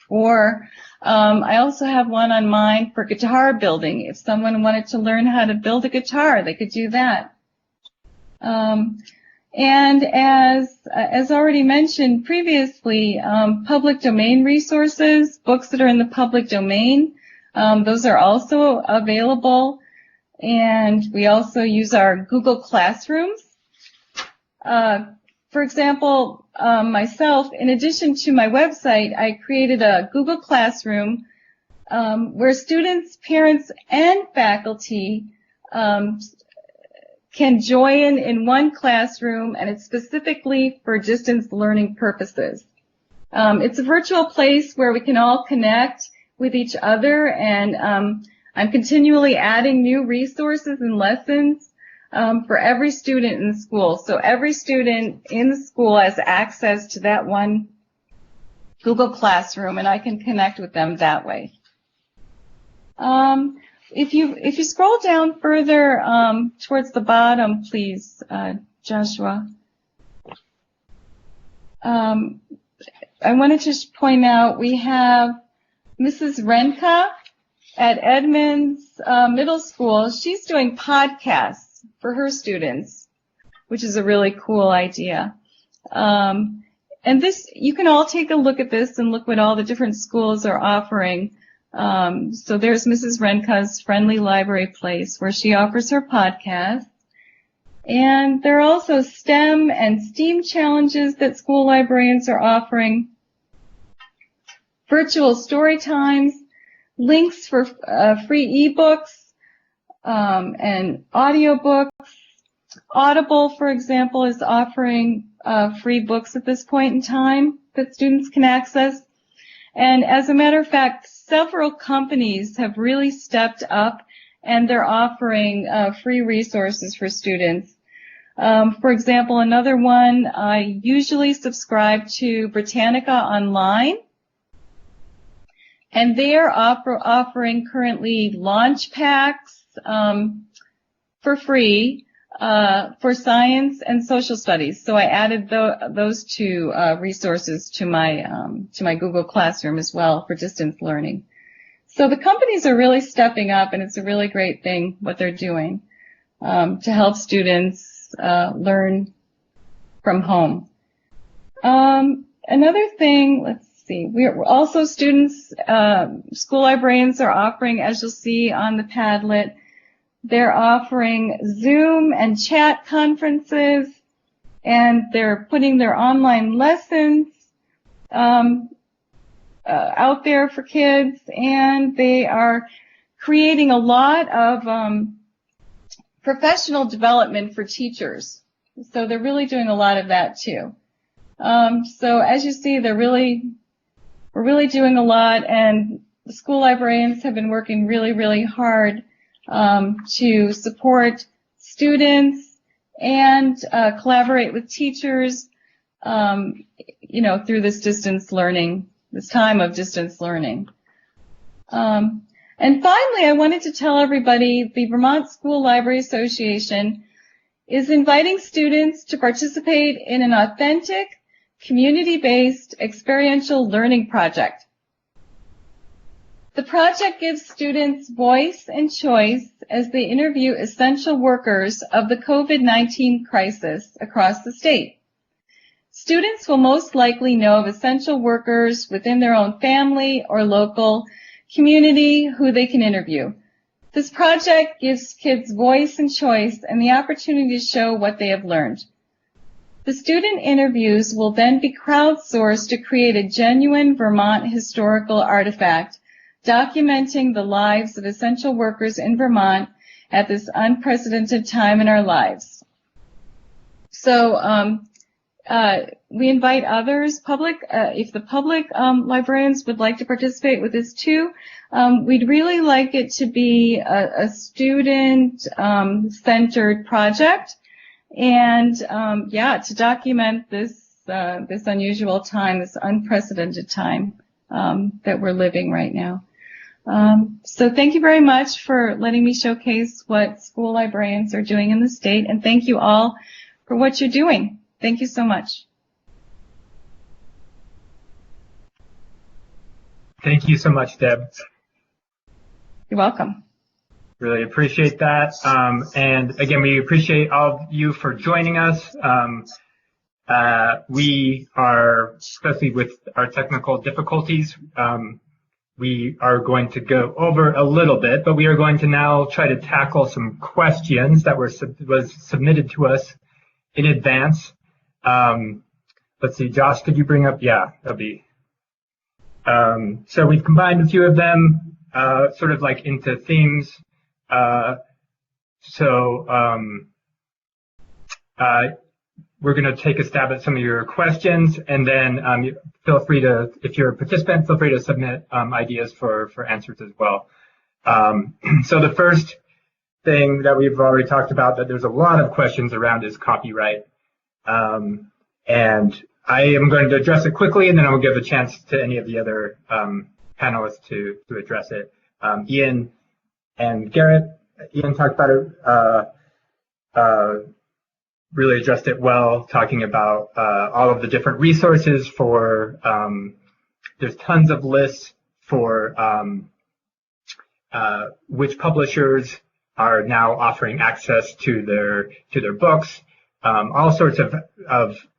Or I also have one on mine for guitar building. If someone wanted to learn how to build a guitar, they could do that. And as already mentioned previously, public domain resources, books that are in the public domain, those are also available. And we also use our Google Classrooms. For example, myself, in addition to my website, I created a Google Classroom where students, parents, and faculty can join in one classroom, and it's specifically for distance learning purposes. It's a virtual place where we can all connect with each other, and I'm continually adding new resources and lessons for every student in the school. So every student in the school has access to that one Google Classroom, and I can connect with them that way. If you scroll down further towards the bottom, please, Joshua. I wanted to point out we have Mrs. Renka at Edmonds Middle School. She's doing podcasts for her students, which is a really cool idea. And this, you can all take a look at this and look what all the different schools are offering. So there's Mrs. Renka's Friendly Library Place, where she offers her podcast. And there are also STEM and STEAM challenges that school librarians are offering. Virtual Storytimes, links for free ebooks and audiobooks. Audible, for example, is offering free books at this point in time that students can access. And as a matter of fact, several companies have really stepped up, and they're offering free resources for students. For example, another one, I usually subscribe to Britannica Online. And they are offering currently launch packs for free for science and social studies. So I added those two resources to my Google Classroom as well for distance learning. So the companies are really stepping up, and it's a really great thing what they're doing to help students learn from home. Another thing, let's see, we're also students, school librarians are offering, as you'll see on the Padlet, they're offering Zoom and chat conferences, and they're putting their online lessons out there for kids, and they are creating a lot of professional development for teachers. So they're really doing a lot of that too. So as you see, we're really doing a lot, and the school librarians have been working really, really hard to support students and collaborate with teachers, through this distance learning, this time of distance learning. And finally, I wanted to tell everybody the Vermont School Library Association is inviting students to participate in an authentic, community-based experiential learning project. The project gives students voice and choice as they interview essential workers of the COVID-19 crisis across the state. Students will most likely know of essential workers within their own family or local community who they can interview. This project gives kids voice and choice and the opportunity to show what they have learned. The student interviews will then be crowdsourced to create a genuine Vermont historical artifact documenting the lives of essential workers in Vermont at this unprecedented time in our lives. So we invite others, if the public librarians would like to participate with this too, we'd really like it to be a student-centered project, and to document this unusual time, this unprecedented time that we're living right now. So thank you very much for letting me showcase what school librarians are doing in the state, and thank you all for what you're doing. Thank you so much. Thank you so much, Deb. You're welcome. Really appreciate that. And again, we appreciate all of you for joining us. We are, especially with our technical difficulties, we are going to go over a little bit, but we are going to now try to tackle some questions that was submitted to us in advance. Let's see, Josh, could you bring up? Yeah, that'll be. So we've combined a few of them, sort of like into themes. We're going to take a stab at some of your questions, and then feel free to, if you're a participant, feel free to submit ideas for answers as well. So the first thing that we've already talked about that there's a lot of questions around is copyright. And I am going to address it quickly, and then I will give a chance to any of the other panelists to address it. Ian and Garrett, Ian talked about it, really addressed it well, talking about all of the different resources for, there's tons of lists for which publishers are now offering access to their books. All sorts of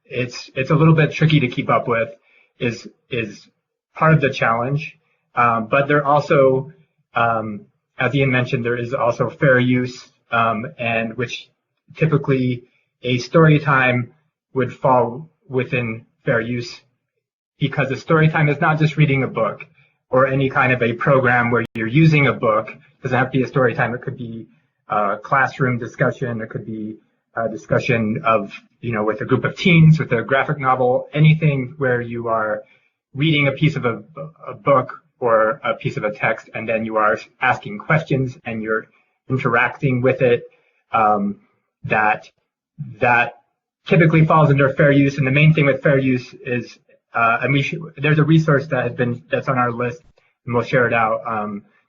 it's a little bit tricky to keep up with, is part of the challenge. But there also, as Ian mentioned, there is also fair use, and which typically a Storytime would fall within fair use, because a Storytime is not just reading a book or any kind of a program where you're using a book. It doesn't have to be a Storytime. It could be a classroom discussion. It could be a discussion of, with a group of teens, with a graphic novel, anything where you are reading a piece of a book or a piece of a text, and then you are asking questions and you're interacting with it. That typically falls under fair use. And the main thing with fair use is, there's a resource that's on our list and we'll share it out.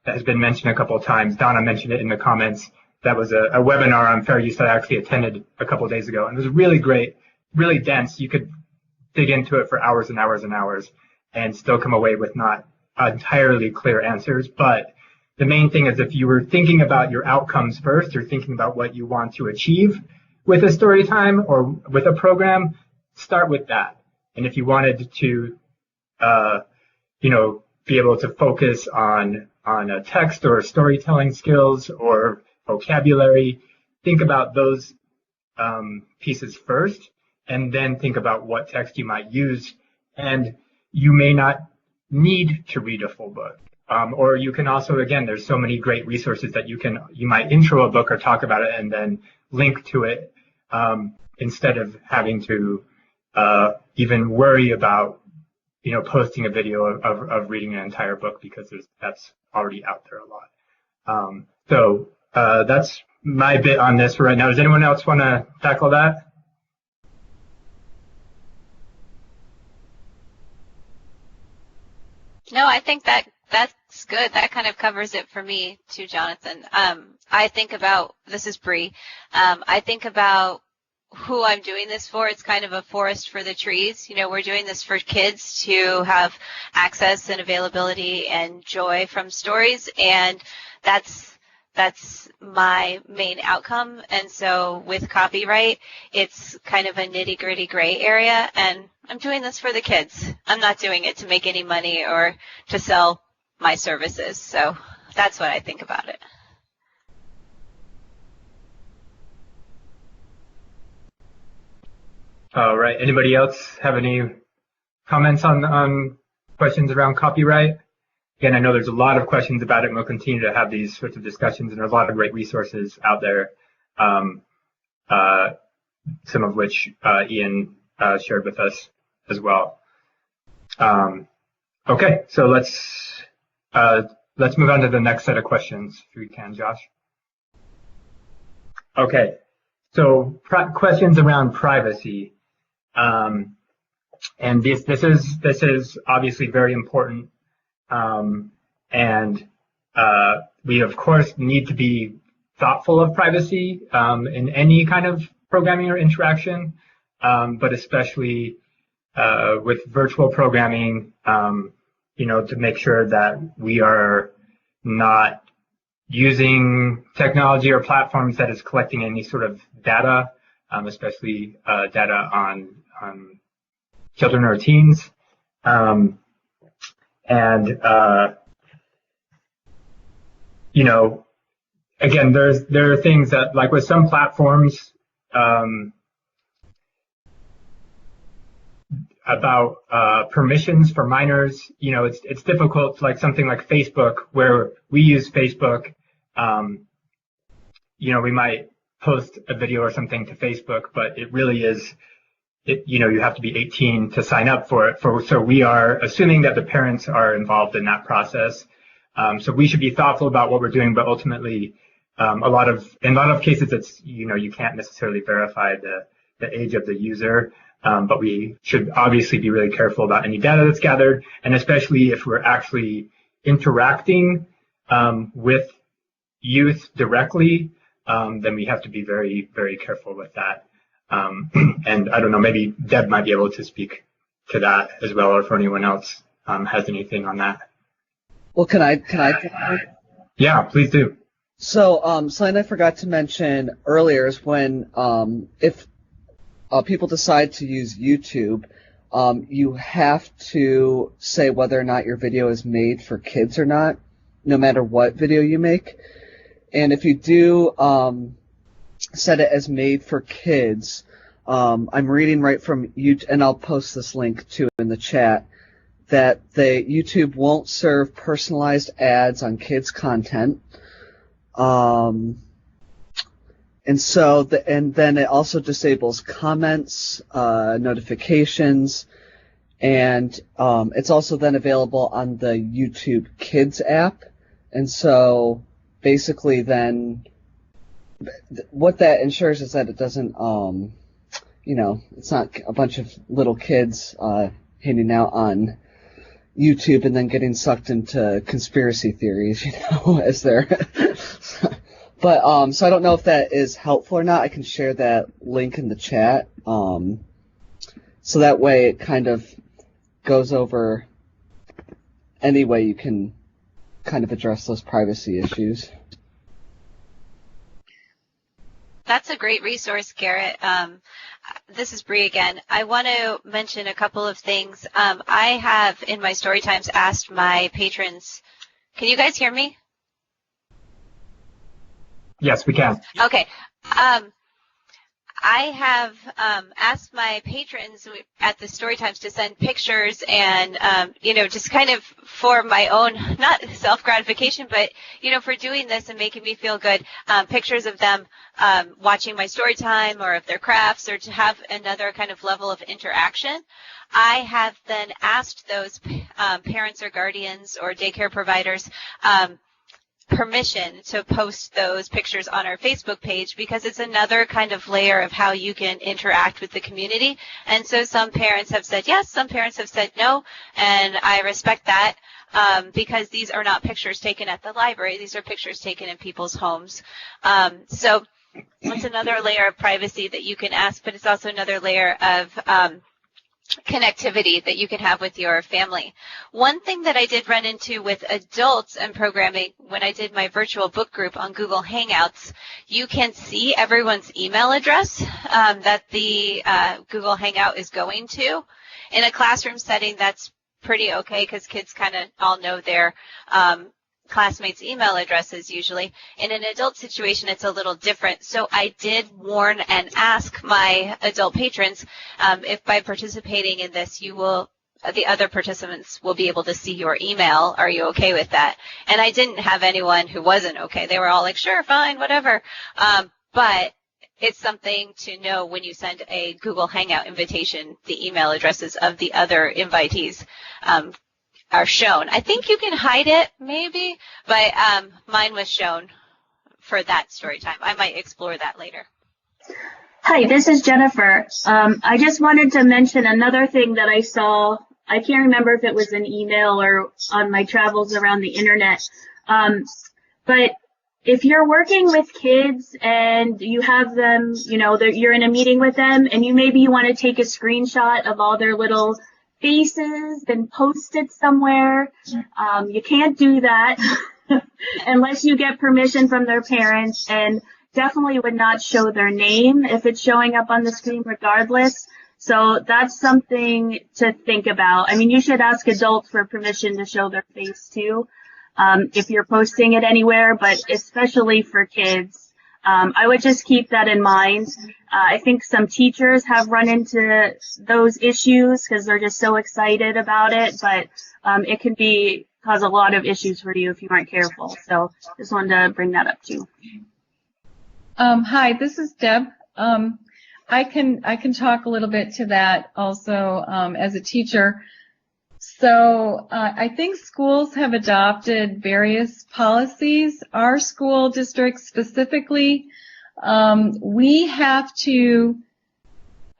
That has been mentioned a couple of times. Donna mentioned it in the comments. That was a webinar on fair use that I actually attended a couple of days ago, and it was really great, really dense. You could dig into it for hours and hours and hours and still come away with not entirely clear answers. But the main thing is, if you were thinking about your outcomes first, you're thinking about what you want to achieve with a story time or with a program, start with that. And if you wanted to, be able to focus on a text or storytelling skills or vocabulary, think about those pieces first, and then think about what text you might use. And you may not need to read a full book. Or you can also, again, there's so many great resources that you might intro a book or talk about it and then link to it, instead of having to even worry about posting a video of reading an entire book, because that's already out there a lot. So that's my bit on this for right now. Does anyone else want to tackle that? No, I think that's good. That kind of covers it for me too, Jonathan. I think about, this is Bree, I think about who I'm doing this for. It's kind of a forest for the trees. We're doing this for kids to have access and availability and joy from stories, and that's my main outcome. And so with copyright, it's kind of a nitty-gritty gray area, and I'm doing this for the kids. I'm not doing it to make any money or to sell my services. So that's what I think about it. All right. Anybody else have any comments on questions around copyright? Again, I know there's a lot of questions about it, and we'll continue to have these sorts of discussions, and there's a lot of great resources out there, some of which Ian shared with us as well. Okay, so let's move on to the next set of questions, if we can, Josh. Okay, so questions around privacy. And this is obviously very important, and we of course need to be thoughtful of privacy in any kind of programming or interaction, but especially with virtual programming, to make sure that we are not using technology or platforms that is collecting any sort of data, especially data on children or teens. Again, there are things that, like with some platforms, about permissions for minors, it's difficult, like something like Facebook, where we use Facebook, we might post a video or something to Facebook, but it really is, you have to be 18 to sign up for it. So we are assuming that the parents are involved in that process. So we should be thoughtful about what we're doing, but ultimately, in a lot of cases, it's, you can't necessarily verify the age of the user. But we should obviously be really careful about any data that's gathered, and especially if we're actually interacting with youth directly, then we have to be very, very careful with that. And I don't know, maybe Deb might be able to speak to that as well, or if anyone else has anything on that. Well, can I? Yeah, please do. So, something I forgot to mention earlier is when, if people decide to use YouTube, you have to say whether or not your video is made for kids or not, no matter what video you make. And if you do set it as made for kids, I'm reading right from YouTube, and I'll post this link too in the chat, that YouTube won't serve personalized ads on kids' content. And so, and then it also disables comments, notifications, and it's also then available on the YouTube Kids app. And so, basically, then what that ensures is that it doesn't, it's not a bunch of little kids hanging out on YouTube and then getting sucked into conspiracy theories, as they're. But so I don't know if that is helpful or not. I can share that link in the chat. So that way it kind of goes over any way you can kind of address those privacy issues. That's a great resource, Garrett. This is Bree again. I want to mention a couple of things. I have, in my Storytimes, asked my patrons. Can you guys hear me? Yes, we can. Okay. I have asked my patrons at the Storytimes to send pictures and, just kind of for my own, not self-gratification, but, for doing this and making me feel good, pictures of them watching my Storytime or of their crafts or to have another kind of level of interaction. I have then asked those parents or guardians or daycare providers permission to post those pictures on our Facebook page because it's another kind of layer of how you can interact with the community. And so some parents have said yes, some parents have said no, and I respect that because these are not pictures taken at the library. These are pictures taken in people's homes. So it's another layer of privacy that you can ask, but it's also another layer of connectivity that you can have with your family. One thing that I did run into with adults and programming when I did my virtual book group on Google Hangouts, you can see everyone's email address that the Google Hangout is going to. In a classroom setting, that's pretty okay because kids kind of all know their classmates' email addresses usually. In an adult situation, it's a little different. So I did warn and ask my adult patrons if by participating in this, the other participants will be able to see your email. Are you okay with that? And I didn't have anyone who wasn't okay. They were all like, sure, fine, whatever. But it's something to know when you send a Google Hangout invitation, the email addresses of the other invitees are shown. I think you can hide it, maybe, but mine was shown for that story time. I might explore that later. Hi, this is Jennifer. I just wanted to mention another thing that I saw. I can't remember if it was an email or on my travels around the internet. But if you're working with kids and you have them, you're in a meeting with them and maybe you want to take a screenshot of all their little faces and post it somewhere. You can't do that unless you get permission from their parents, and definitely would not show their name if it's showing up on the screen regardless. So that's something to think about. I mean, you should ask adults for permission to show their face too, if you're posting it anywhere, but especially for kids. I would just keep that in mind. I think some teachers have run into those issues because they're just so excited about it, but it can cause a lot of issues for you if you aren't careful. So just wanted to bring that up too. Hi, this is Deb. I can talk a little bit to that also as a teacher. So I think schools have adopted various policies. Our school district specifically, we have to,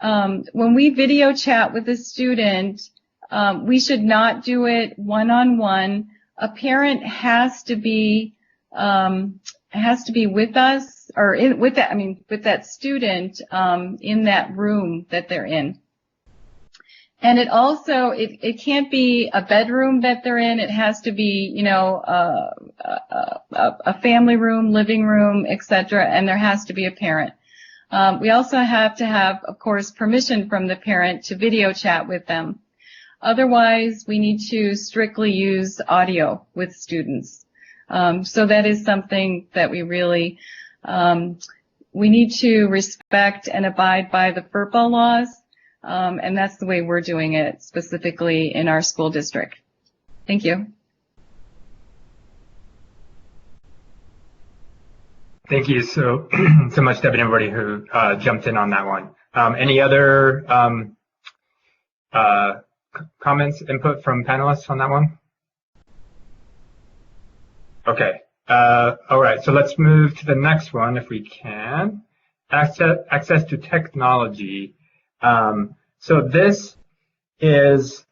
when we video chat with a student, we should not do it one-on-one. A parent has to be with us or with that student in that room that they're in. And it also, it can't be a bedroom that they're in. It has to be, a family room, living room, etc. And there has to be a parent. We also have to have, of course, permission from the parent to video chat with them. Otherwise, we need to strictly use audio with students. So that is something that we really, we need to respect and abide by the FERPA laws. And that's the way we're doing it specifically in our school district. Thank you. Thank you so much, Deb, and everybody who jumped in on that one. Any other comments, input from panelists on that one? Okay. All right. So let's move to the next one if we can. Access to technology. So this is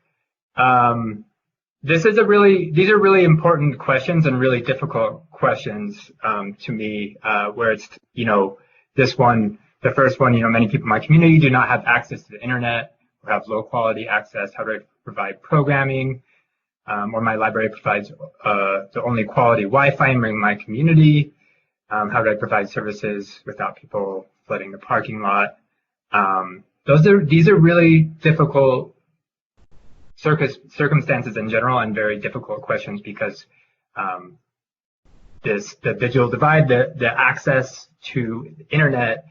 these are really important questions and really difficult questions to me, where it's, the first one, many people in my community do not have access to the internet or have low quality access. How do I provide programming? Or my library provides the only quality Wi-Fi in my community. How do I provide services without people flooding the parking lot? These are really difficult circumstances in general and very difficult questions because the digital divide, the access to the internet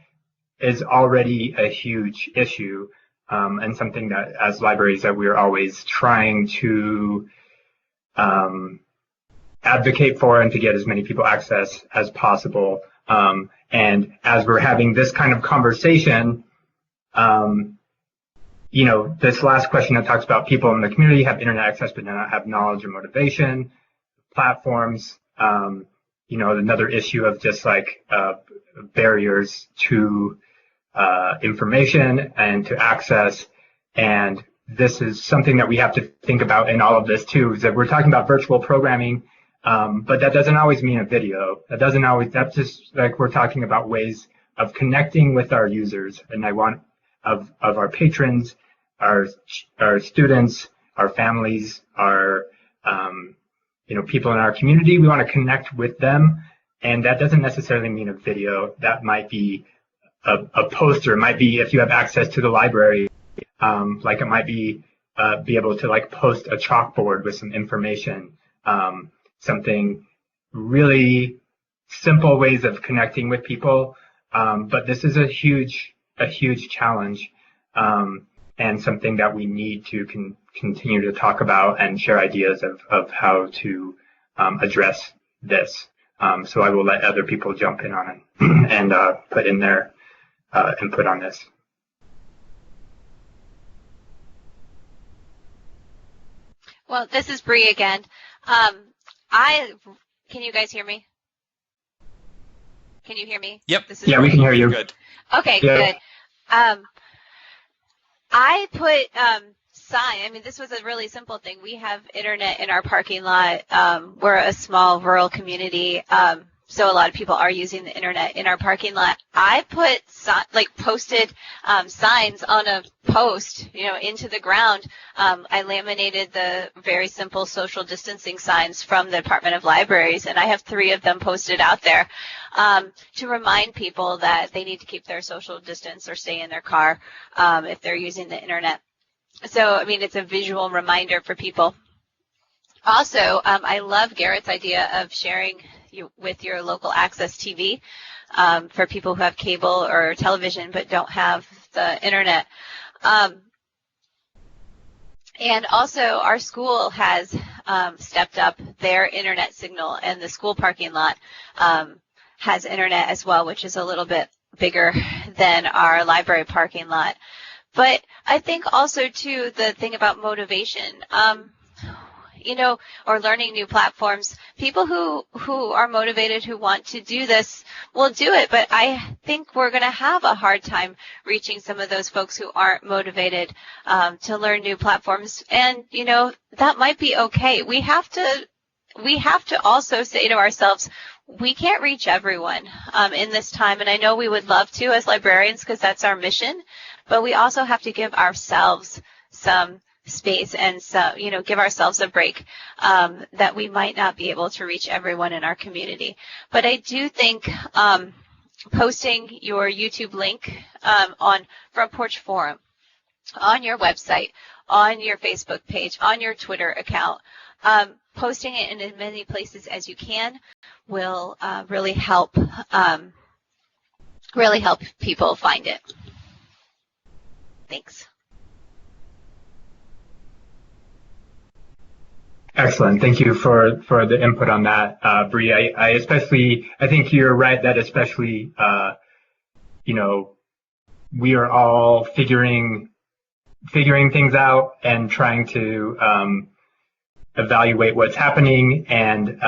is already a huge issue, and something that as libraries that we're always trying to advocate for and to get as many people access as possible. And as we're having this kind of conversation, this last question that talks about people in the community have internet access but do not have knowledge or motivation, platforms, another issue of just like barriers to information and to access. And this is something that we have to think about in all of this too, is that we're talking about virtual programming, but that doesn't always mean a video. That's just like we're talking about ways of connecting with our users. And I want of our patrons, our students, our families, our, people in our community, we want to connect with them. And that doesn't necessarily mean a video. That might be a poster. It might be if you have access to the library, like it might be able to like post a chalkboard with some information, something really simple ways of connecting with people. But this is a huge challenge, and something that we need to continue to talk about and share ideas of how to address this. So I will let other people jump in on it and put in their input on this. Well, this is Bree again. Can you guys hear me? Can you hear me? Yep. Yeah, we can hear you. Good. Okay, yeah. Good. I put this was a really simple thing. We have internet in our parking lot. We're a small rural community, so a lot of people are using the internet in our parking lot. I posted signs on a post, into the ground. I laminated the very simple social distancing signs from the Department of Libraries, and I have 3 of them posted out there to remind people that they need to keep their social distance or stay in their car if they're using the internet. So, it's a visual reminder for people. Also, I love Garrett's idea of sharing with your local access TV for people who have cable or television but don't have the internet. And also, our school has stepped up their internet signal, and the school parking lot has internet as well, which is a little bit bigger than our library parking lot. But I think also, too, the thing about motivation, or learning new platforms, people who are motivated, who want to do this, will do it. But I think we're going to have a hard time reaching some of those folks who aren't motivated to learn new platforms. And, that might be okay. We have to also say to ourselves, we can't reach everyone in this time. And I know we would love to as librarians, because that's our mission. But we also have to give ourselves some space and give ourselves a break that we might not be able to reach everyone in our community. But I do think posting your YouTube link on Front Porch Forum, on your website, on your Facebook page, on your Twitter account, posting it in as many places as you can will really help people find it. Thanks. Excellent. Thank you for the input on that, Bree. I think you're right that especially, we are all figuring things out and trying to evaluate what's happening, and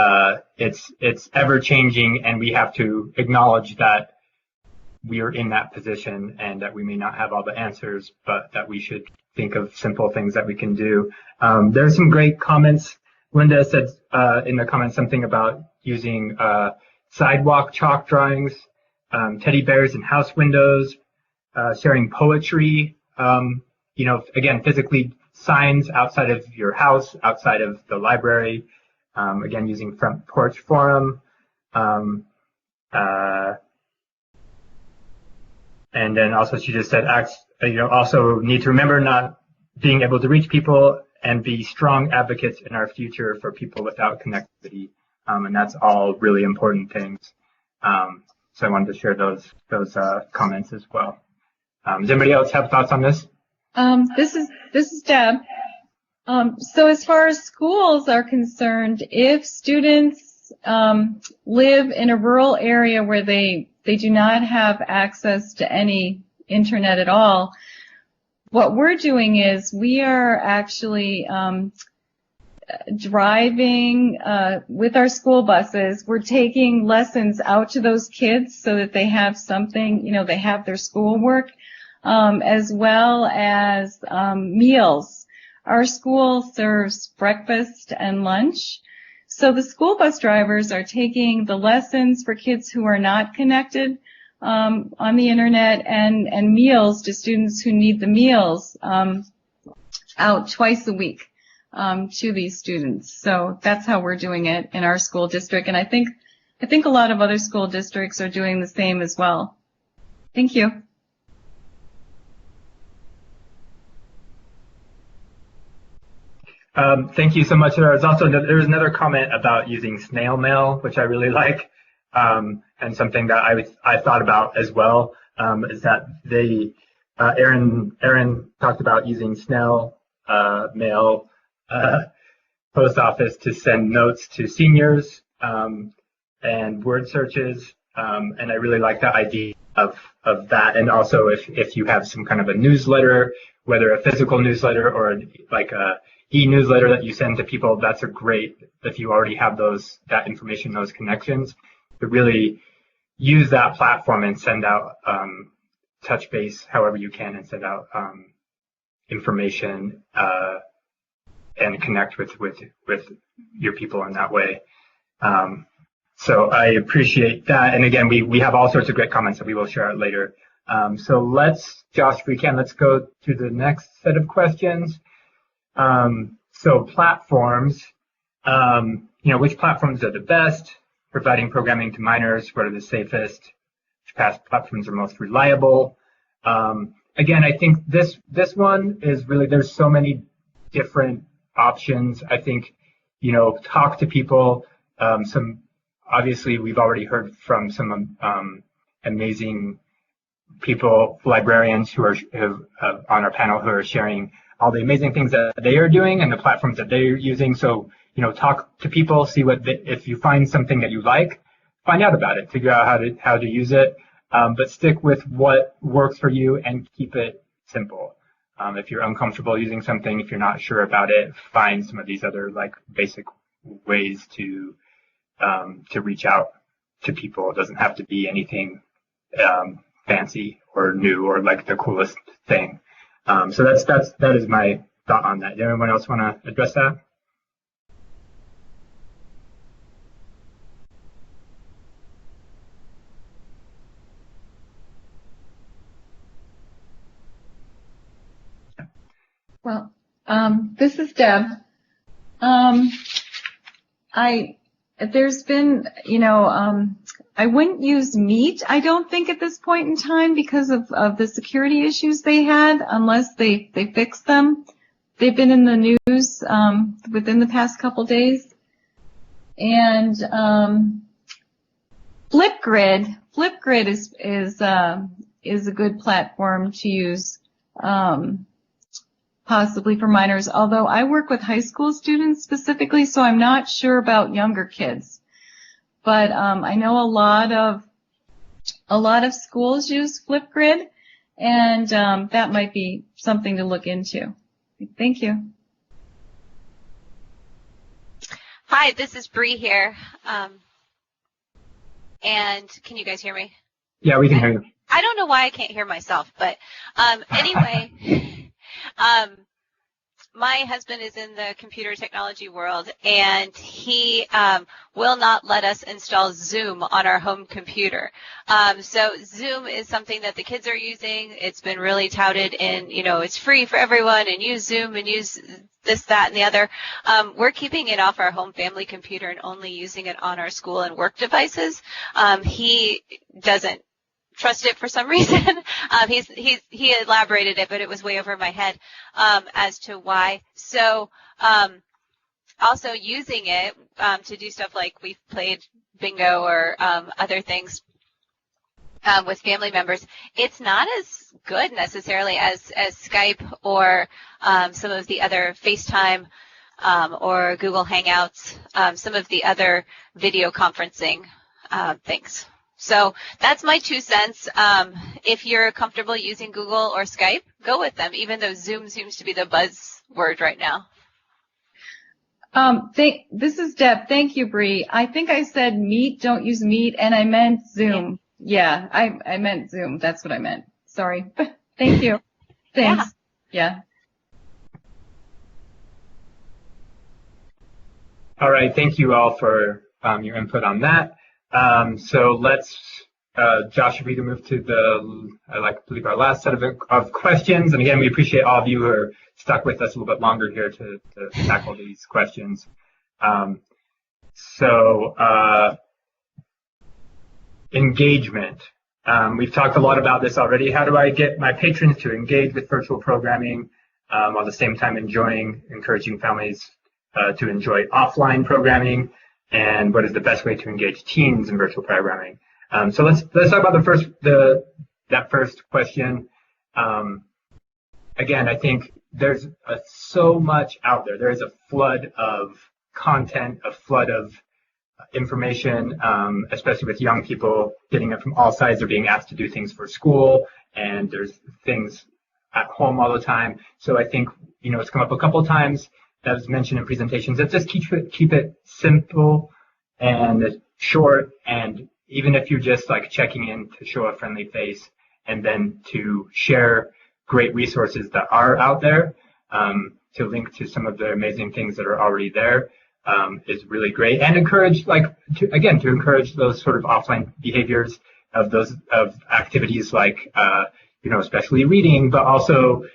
it's ever changing, and we have to acknowledge that we are in that position and that we may not have all the answers, but that we should think of simple things that we can do. There's some great comments. Linda said in the comments something about using sidewalk chalk drawings, teddy bears in house windows, sharing poetry, again, physically signs outside of your house, outside of the library, again, using front porch forum. And then also she just said, also need to remember not being able to reach people and be strong advocates in our future for people without connectivity. And that's all really important things. So I wanted to share those comments as well. Does anybody else have thoughts on this? This is Deb. So as far as schools are concerned, if students live in a rural area where they do not have access to any internet at all, what we're doing is we are actually driving with our school buses. We're taking lessons out to those kids so that they have something, they have their schoolwork, as well as meals. Our school serves breakfast and lunch. So the school bus drivers are taking the lessons for kids who are not connected on the internet and meals to students who need the meals out twice a week to these students. So that's how we're doing it in our school district, and I think a lot of other school districts are doing the same as well. Thank you. Thank you so much. There was another comment about using snail mail, which I really like, and something that I thought about as well, is that Aaron talked about using snail mail post office to send notes to seniors and word searches, and I really like the idea of that. And also if you have some kind of a newsletter, whether a physical newsletter or like a e-newsletter that you send to people, that's a great, if you already have that information, those connections, to really use that platform and send out, touch base however you can and send out information and connect with your people in that way. So I appreciate that. And again, we have all sorts of great comments that we will share out later. So Josh, if we can, let's go to the next set of questions. So platforms, which platforms are the best? Providing programming to minors, what are the safest? Which past platforms are most reliable? Again, I think this one is really, there's so many different options. I think, talk to people. Obviously we've already heard from some amazing people, librarians who are on our panel who are sharing all the amazing things that they are doing and the platforms that they're using. So, talk to people, see if you find something that you like, find out about it, figure out how to use it, but stick with what works for you and keep it simple. If you're uncomfortable using something, if you're not sure about it, find some of these other basic ways to reach out to people. It doesn't have to be anything fancy or new or the coolest thing. So that is my thought on that. Does anyone else want to address that? Well, this is Deb. There's been, I wouldn't use Meet, I don't think, at this point in time because of the security issues they had, unless they fix them. They've been in the news within the past couple days. And Flipgrid is a good platform to use, possibly for minors, although I work with high school students specifically, so I'm not sure about younger kids. But I know a lot of schools use Flipgrid, and that might be something to look into. Thank you. Hi, this is Bree here. And can you guys hear me? Yeah, we can hear you. I don't know why I can't hear myself, but anyway, My husband is in the computer technology world, and he will not let us install Zoom on our home computer. So Zoom is something that the kids are using. It's been really touted in, it's free for everyone, and use Zoom and use this, that, and the other. We're keeping it off our home family computer and only using it on our school and work devices. He doesn't trust it for some reason. He elaborated it, but it was way over my head as to why. So also using it to do stuff like we've played bingo or other things with family members. It's not as good necessarily as Skype or some of the other FaceTime or Google Hangouts, some of the other video conferencing things. So that's my 2 cents. If you're comfortable using Google or Skype, go with them, even though Zoom seems to be the buzzword right now. This is Deb. Thank you, Bree. I think I said Meet, don't use Meet, and I meant Zoom. Yeah, I meant Zoom. That's what I meant. Sorry. Thank you. Thanks. Yeah. All right. Thank you all for your input on that. So let's, Josh, if we can move to I believe our last set of questions. And again, we appreciate all of you who are stuck with us a little bit longer here to tackle these questions. Engagement. We've talked a lot about this already. How do I get my patrons to engage with virtual programming while at the same time encouraging families to enjoy offline programming? And what is the best way to engage teens in virtual programming? So let's talk about that first question. Again, I think there's so much out there. There is a flood of content, a flood of information, especially with young people getting it from all sides. They're being asked to do things for school, and there's things at home all the time. So I think, it's come up a couple of times. That was mentioned in presentations. Let's just keep it simple and short, and even if you're just like checking in to show a friendly face, and then to share great resources that are out there, to link to some of the amazing things that are already there, is really great, and encourage to encourage those sort of offline behaviors of activities like especially reading, but also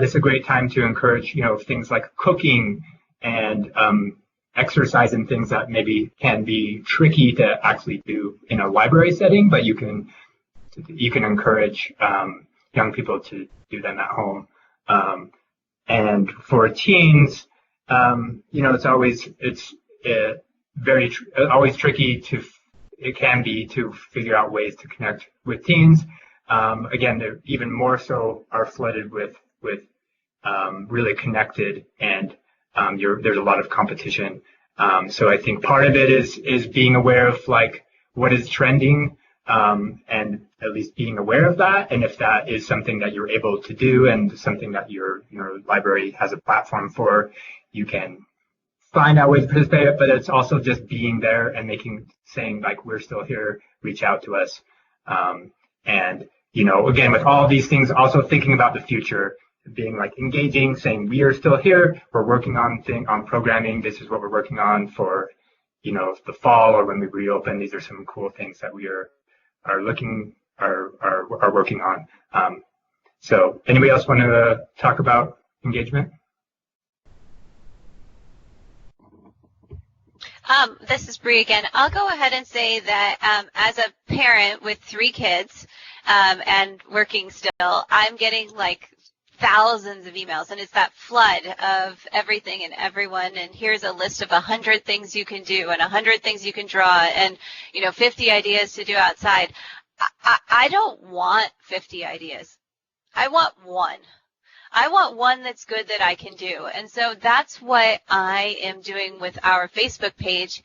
this is a great time to encourage, things like cooking and exercise and things that maybe can be tricky to actually do in a library setting, but you can encourage young people to do them at home. And for teens, it's always tricky to figure out ways to connect with teens. Again, they're even more so are flooded with really connected, and there's a lot of competition. So I think part of it is being aware of what is trending, and at least being aware of that. And if that is something that you're able to do and something that your library has a platform for, you can find out ways to participate. But it's also just being there and saying we're still here, reach out to us. And again, with all of these things, also thinking about the future, being engaging, saying we are still here, we're working on programming, this is what we're working on for the fall or when we reopen. These are some cool things that we are working on. So anybody else want to talk about engagement? This is Bree again. I'll go ahead and say that as a parent with 3 kids and working still, I'm getting thousands of emails, and it's that flood of everything and everyone, and here's a list of 100 things you can do and 100 things you can draw and 50 ideas to do outside. I don't want 50 ideas. I want one. I want one that's good that I can do. And so that's what I am doing with our Facebook page,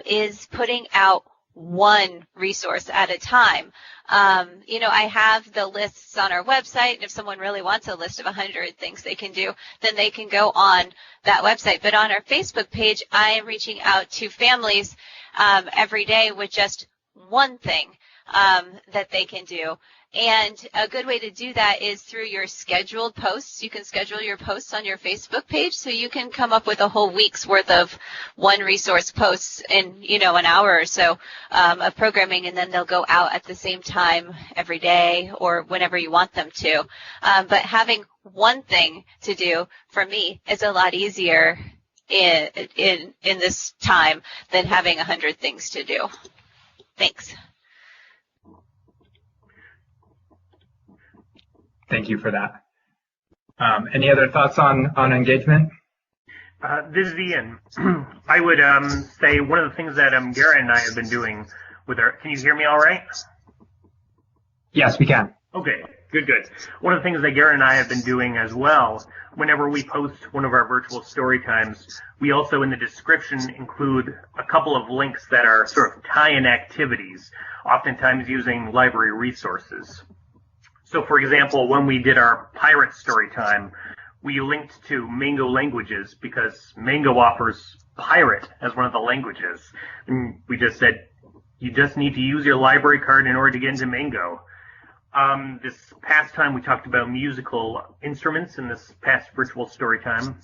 is putting out one resource at a time. I have the lists on our website, and if someone really wants a list of 100 things they can do, then they can go on that website. But on our Facebook page, I am reaching out to families every day with just one thing that they can do. And a good way to do that is through your scheduled posts. You can schedule your posts on your Facebook page, so you can come up with a whole week's worth of one resource posts in, an hour or so of programming, and then they'll go out at the same time every day or whenever you want them to. But having one thing to do for me is a lot easier in this time than having 100 things to do. Thanks. Thank you for that. Any other thoughts on engagement? This is Ian. I would say one of the things that Garrett and I have been doing with our... Can you hear me all right? Yes, we can. Okay, good. One of the things that Garrett and I have been doing as well, whenever we post one of our virtual story times, we also in the description include a couple of links that are sort of tie-in activities, oftentimes using library resources. So, for example, when we did our pirate story time, we linked to Mango languages because Mango offers pirate as one of the languages. And we just said, you just need to use your library card in order to get into Mango. This past time we talked about musical instruments in this past virtual story time.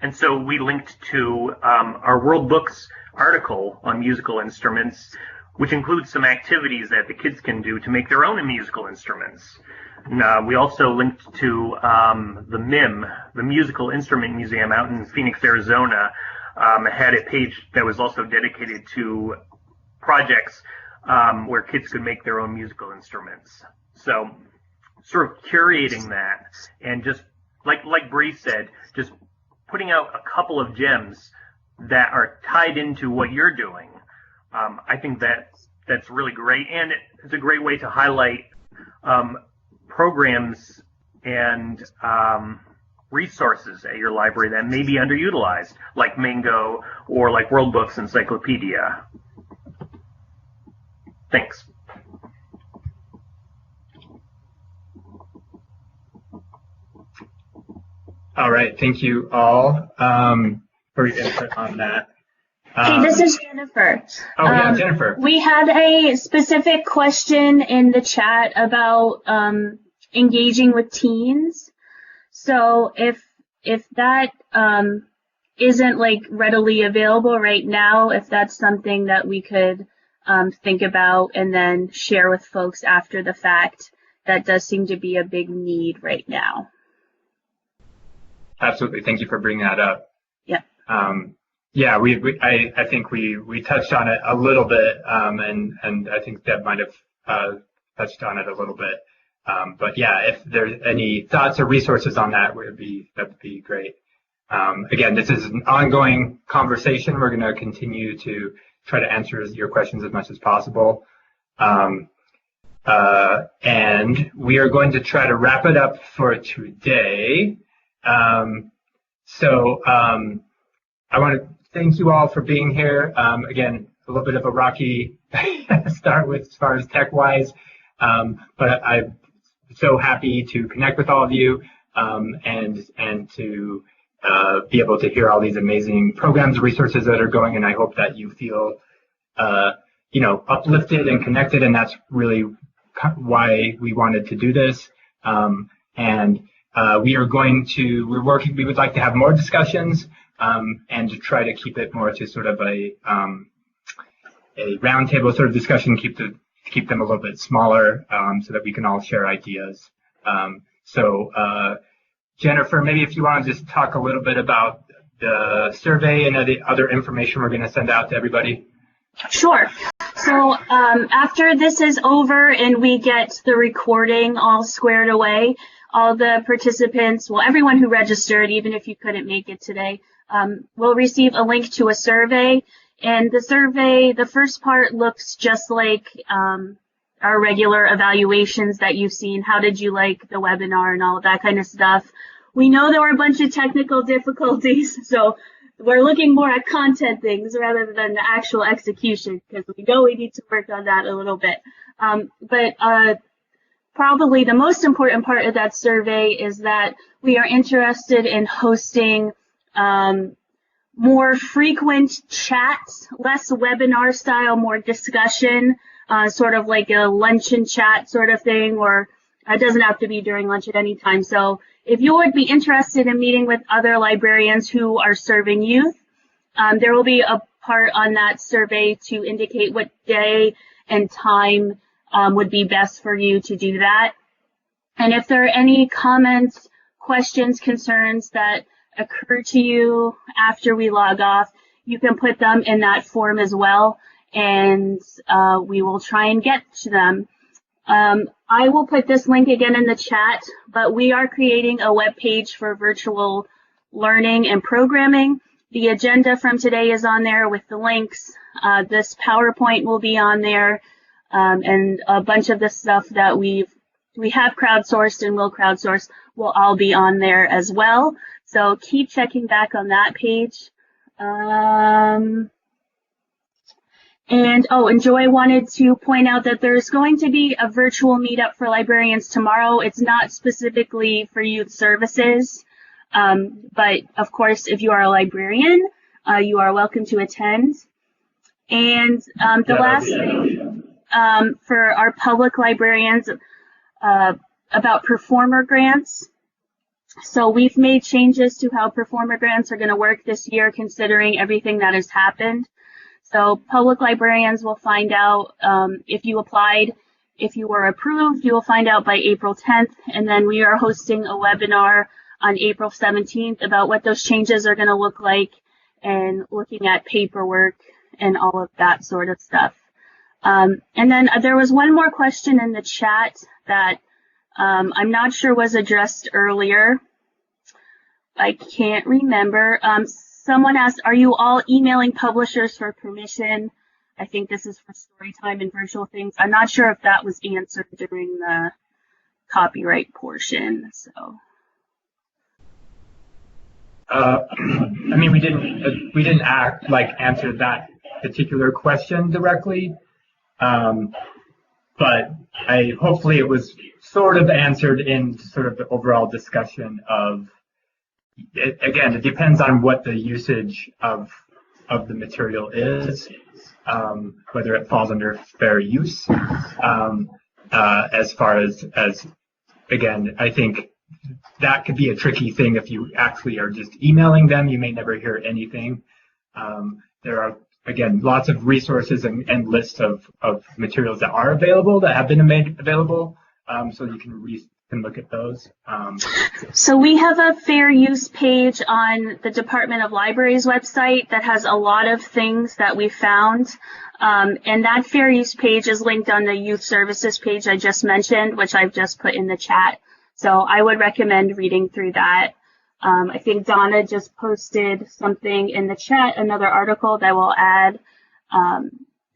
And so we linked to our World Books article on musical instruments, which includes some activities that the kids can do to make their own musical instruments. And, we also linked to the MIM, the Musical Instrument Museum out in Phoenix, Arizona, had a page that was also dedicated to projects where kids could make their own musical instruments. So sort of curating that and just, like Bree said, just putting out a couple of gems that are tied into what you're doing. I think that's really great, and it's a great way to highlight programs and resources at your library that may be underutilized, like Mango or like World Books Encyclopedia. Thanks. All right, thank you all for your input on that. Hey, this is Jennifer. Oh, yeah, Jennifer. We had a specific question in the chat about engaging with teens. So if that isn't like readily available right now, if that's something that we could think about and then share with folks after the fact, that does seem to be a big need right now. Absolutely. Thank you for bringing that up. Yeah. Yeah, I think we touched on it a little bit, and I think Deb might have touched on it a little bit. But yeah, if there's any thoughts or resources on that, that would be great. Again, this is an ongoing conversation. We're going to continue to try to answer your questions as much as possible. And we are going to try to wrap it up for today. I want to thank you all for being here. Again, a little bit of a rocky start with as far as tech-wise, but I'm so happy to connect with all of you and to be able to hear all these amazing programs, resources that are going, and I hope that you feel uplifted and connected, and that's really why we wanted to do this. We would like to have more discussions and to try to keep it more to sort of a roundtable sort of discussion, keep them a little bit smaller so that we can all share ideas. Jennifer, maybe if you want to just talk a little bit about the survey and the other information we're going to send out to everybody. Sure. So after this is over and we get the recording all squared away, all the participants, well, everyone who registered, even if you couldn't make it today, will receive a link to a survey. And the survey, the first part looks just like our regular evaluations that you've seen. How did you like the webinar and all of that kind of stuff? We know there were a bunch of technical difficulties, so we're looking more at content things rather than the actual execution, because we know we need to work on that a little bit. But probably the most important part of that survey is that we are interested in hosting more frequent chats, less webinar style, more discussion sort of like a lunch and chat sort of thing, or it doesn't have to be during lunch at any time. So if you would be interested in meeting with other librarians who are serving youth, there will be a part on that survey to indicate what day and time would be best for you to do that. And if there are any comments, questions, concerns that occur to you after we log off, you can put them in that form as well, and we will try and get to them. I will put this link again in the chat, but we are creating a web page for virtual learning and programming. The agenda from today is on there with the links. This PowerPoint will be on there, and a bunch of the stuff that we have crowdsourced and will crowdsource will all be on there as well. So keep checking back on that page. And Joy wanted to point out that there's going to be a virtual meetup for librarians tomorrow. It's not specifically for youth services, but of course, if you are a librarian, you are welcome to attend. And the last thing for our public librarians about performer grants. So we've made changes to how performer grants are going to work this year, considering everything that has happened. So public librarians will find out if you applied, if you were approved, you will find out by April 10th. And then we are hosting a webinar on April 17th about what those changes are going to look like and looking at paperwork and all of that sort of stuff. And then there was one more question in the chat that I'm not sure was addressed earlier. I can't remember. Someone asked, are you all emailing publishers for permission? I think this is for Storytime and virtual things. I'm not sure if that was answered during the copyright portion. So, I mean, we didn't answer that particular question directly, but hopefully it was sort of answered in sort of the overall discussion of. Again, it depends on what the usage of the material is, whether it falls under fair use. As far as again, I think that could be a tricky thing if you actually are just emailing them. You may never hear anything. There are, again, lots of resources and lists of materials that are available, that have been made available, so you can look at those. So we have a fair use page on the Department of Libraries website that has a lot of things that we found. And that fair use page is linked on the youth services page I just mentioned, which I've just put in the chat. So I would recommend reading through that. I think Donna just posted something in the chat, another article that we'll add.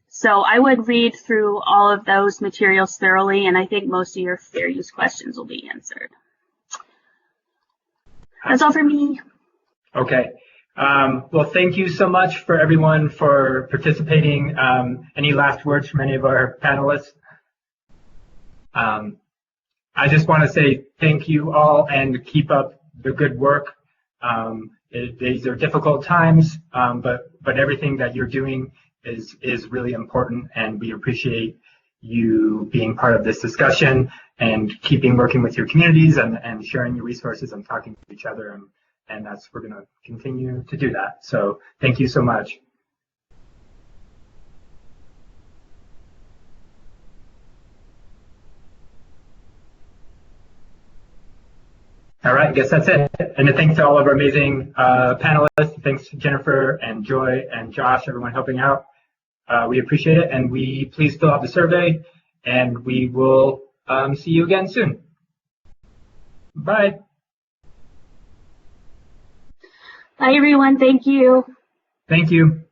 So I would read through all of those materials thoroughly, and I think most of your fair use questions will be answered. That's all for me. Okay. Well, thank you so much for everyone for participating. Any last words from any of our panelists? I just want to say thank you all and keep up the good work. These are difficult times, but everything that you're doing is really important, and we appreciate you being part of this discussion and working with your communities and sharing your resources and talking to each other, and we're going to continue to do that. So thank you so much. All right, I guess that's it. And thanks to all of our amazing panelists. Thanks to Jennifer and Joy and Josh, everyone helping out. We appreciate it, and please fill out the survey, and we will see you again soon. Bye. Bye, everyone. Thank you. Thank you.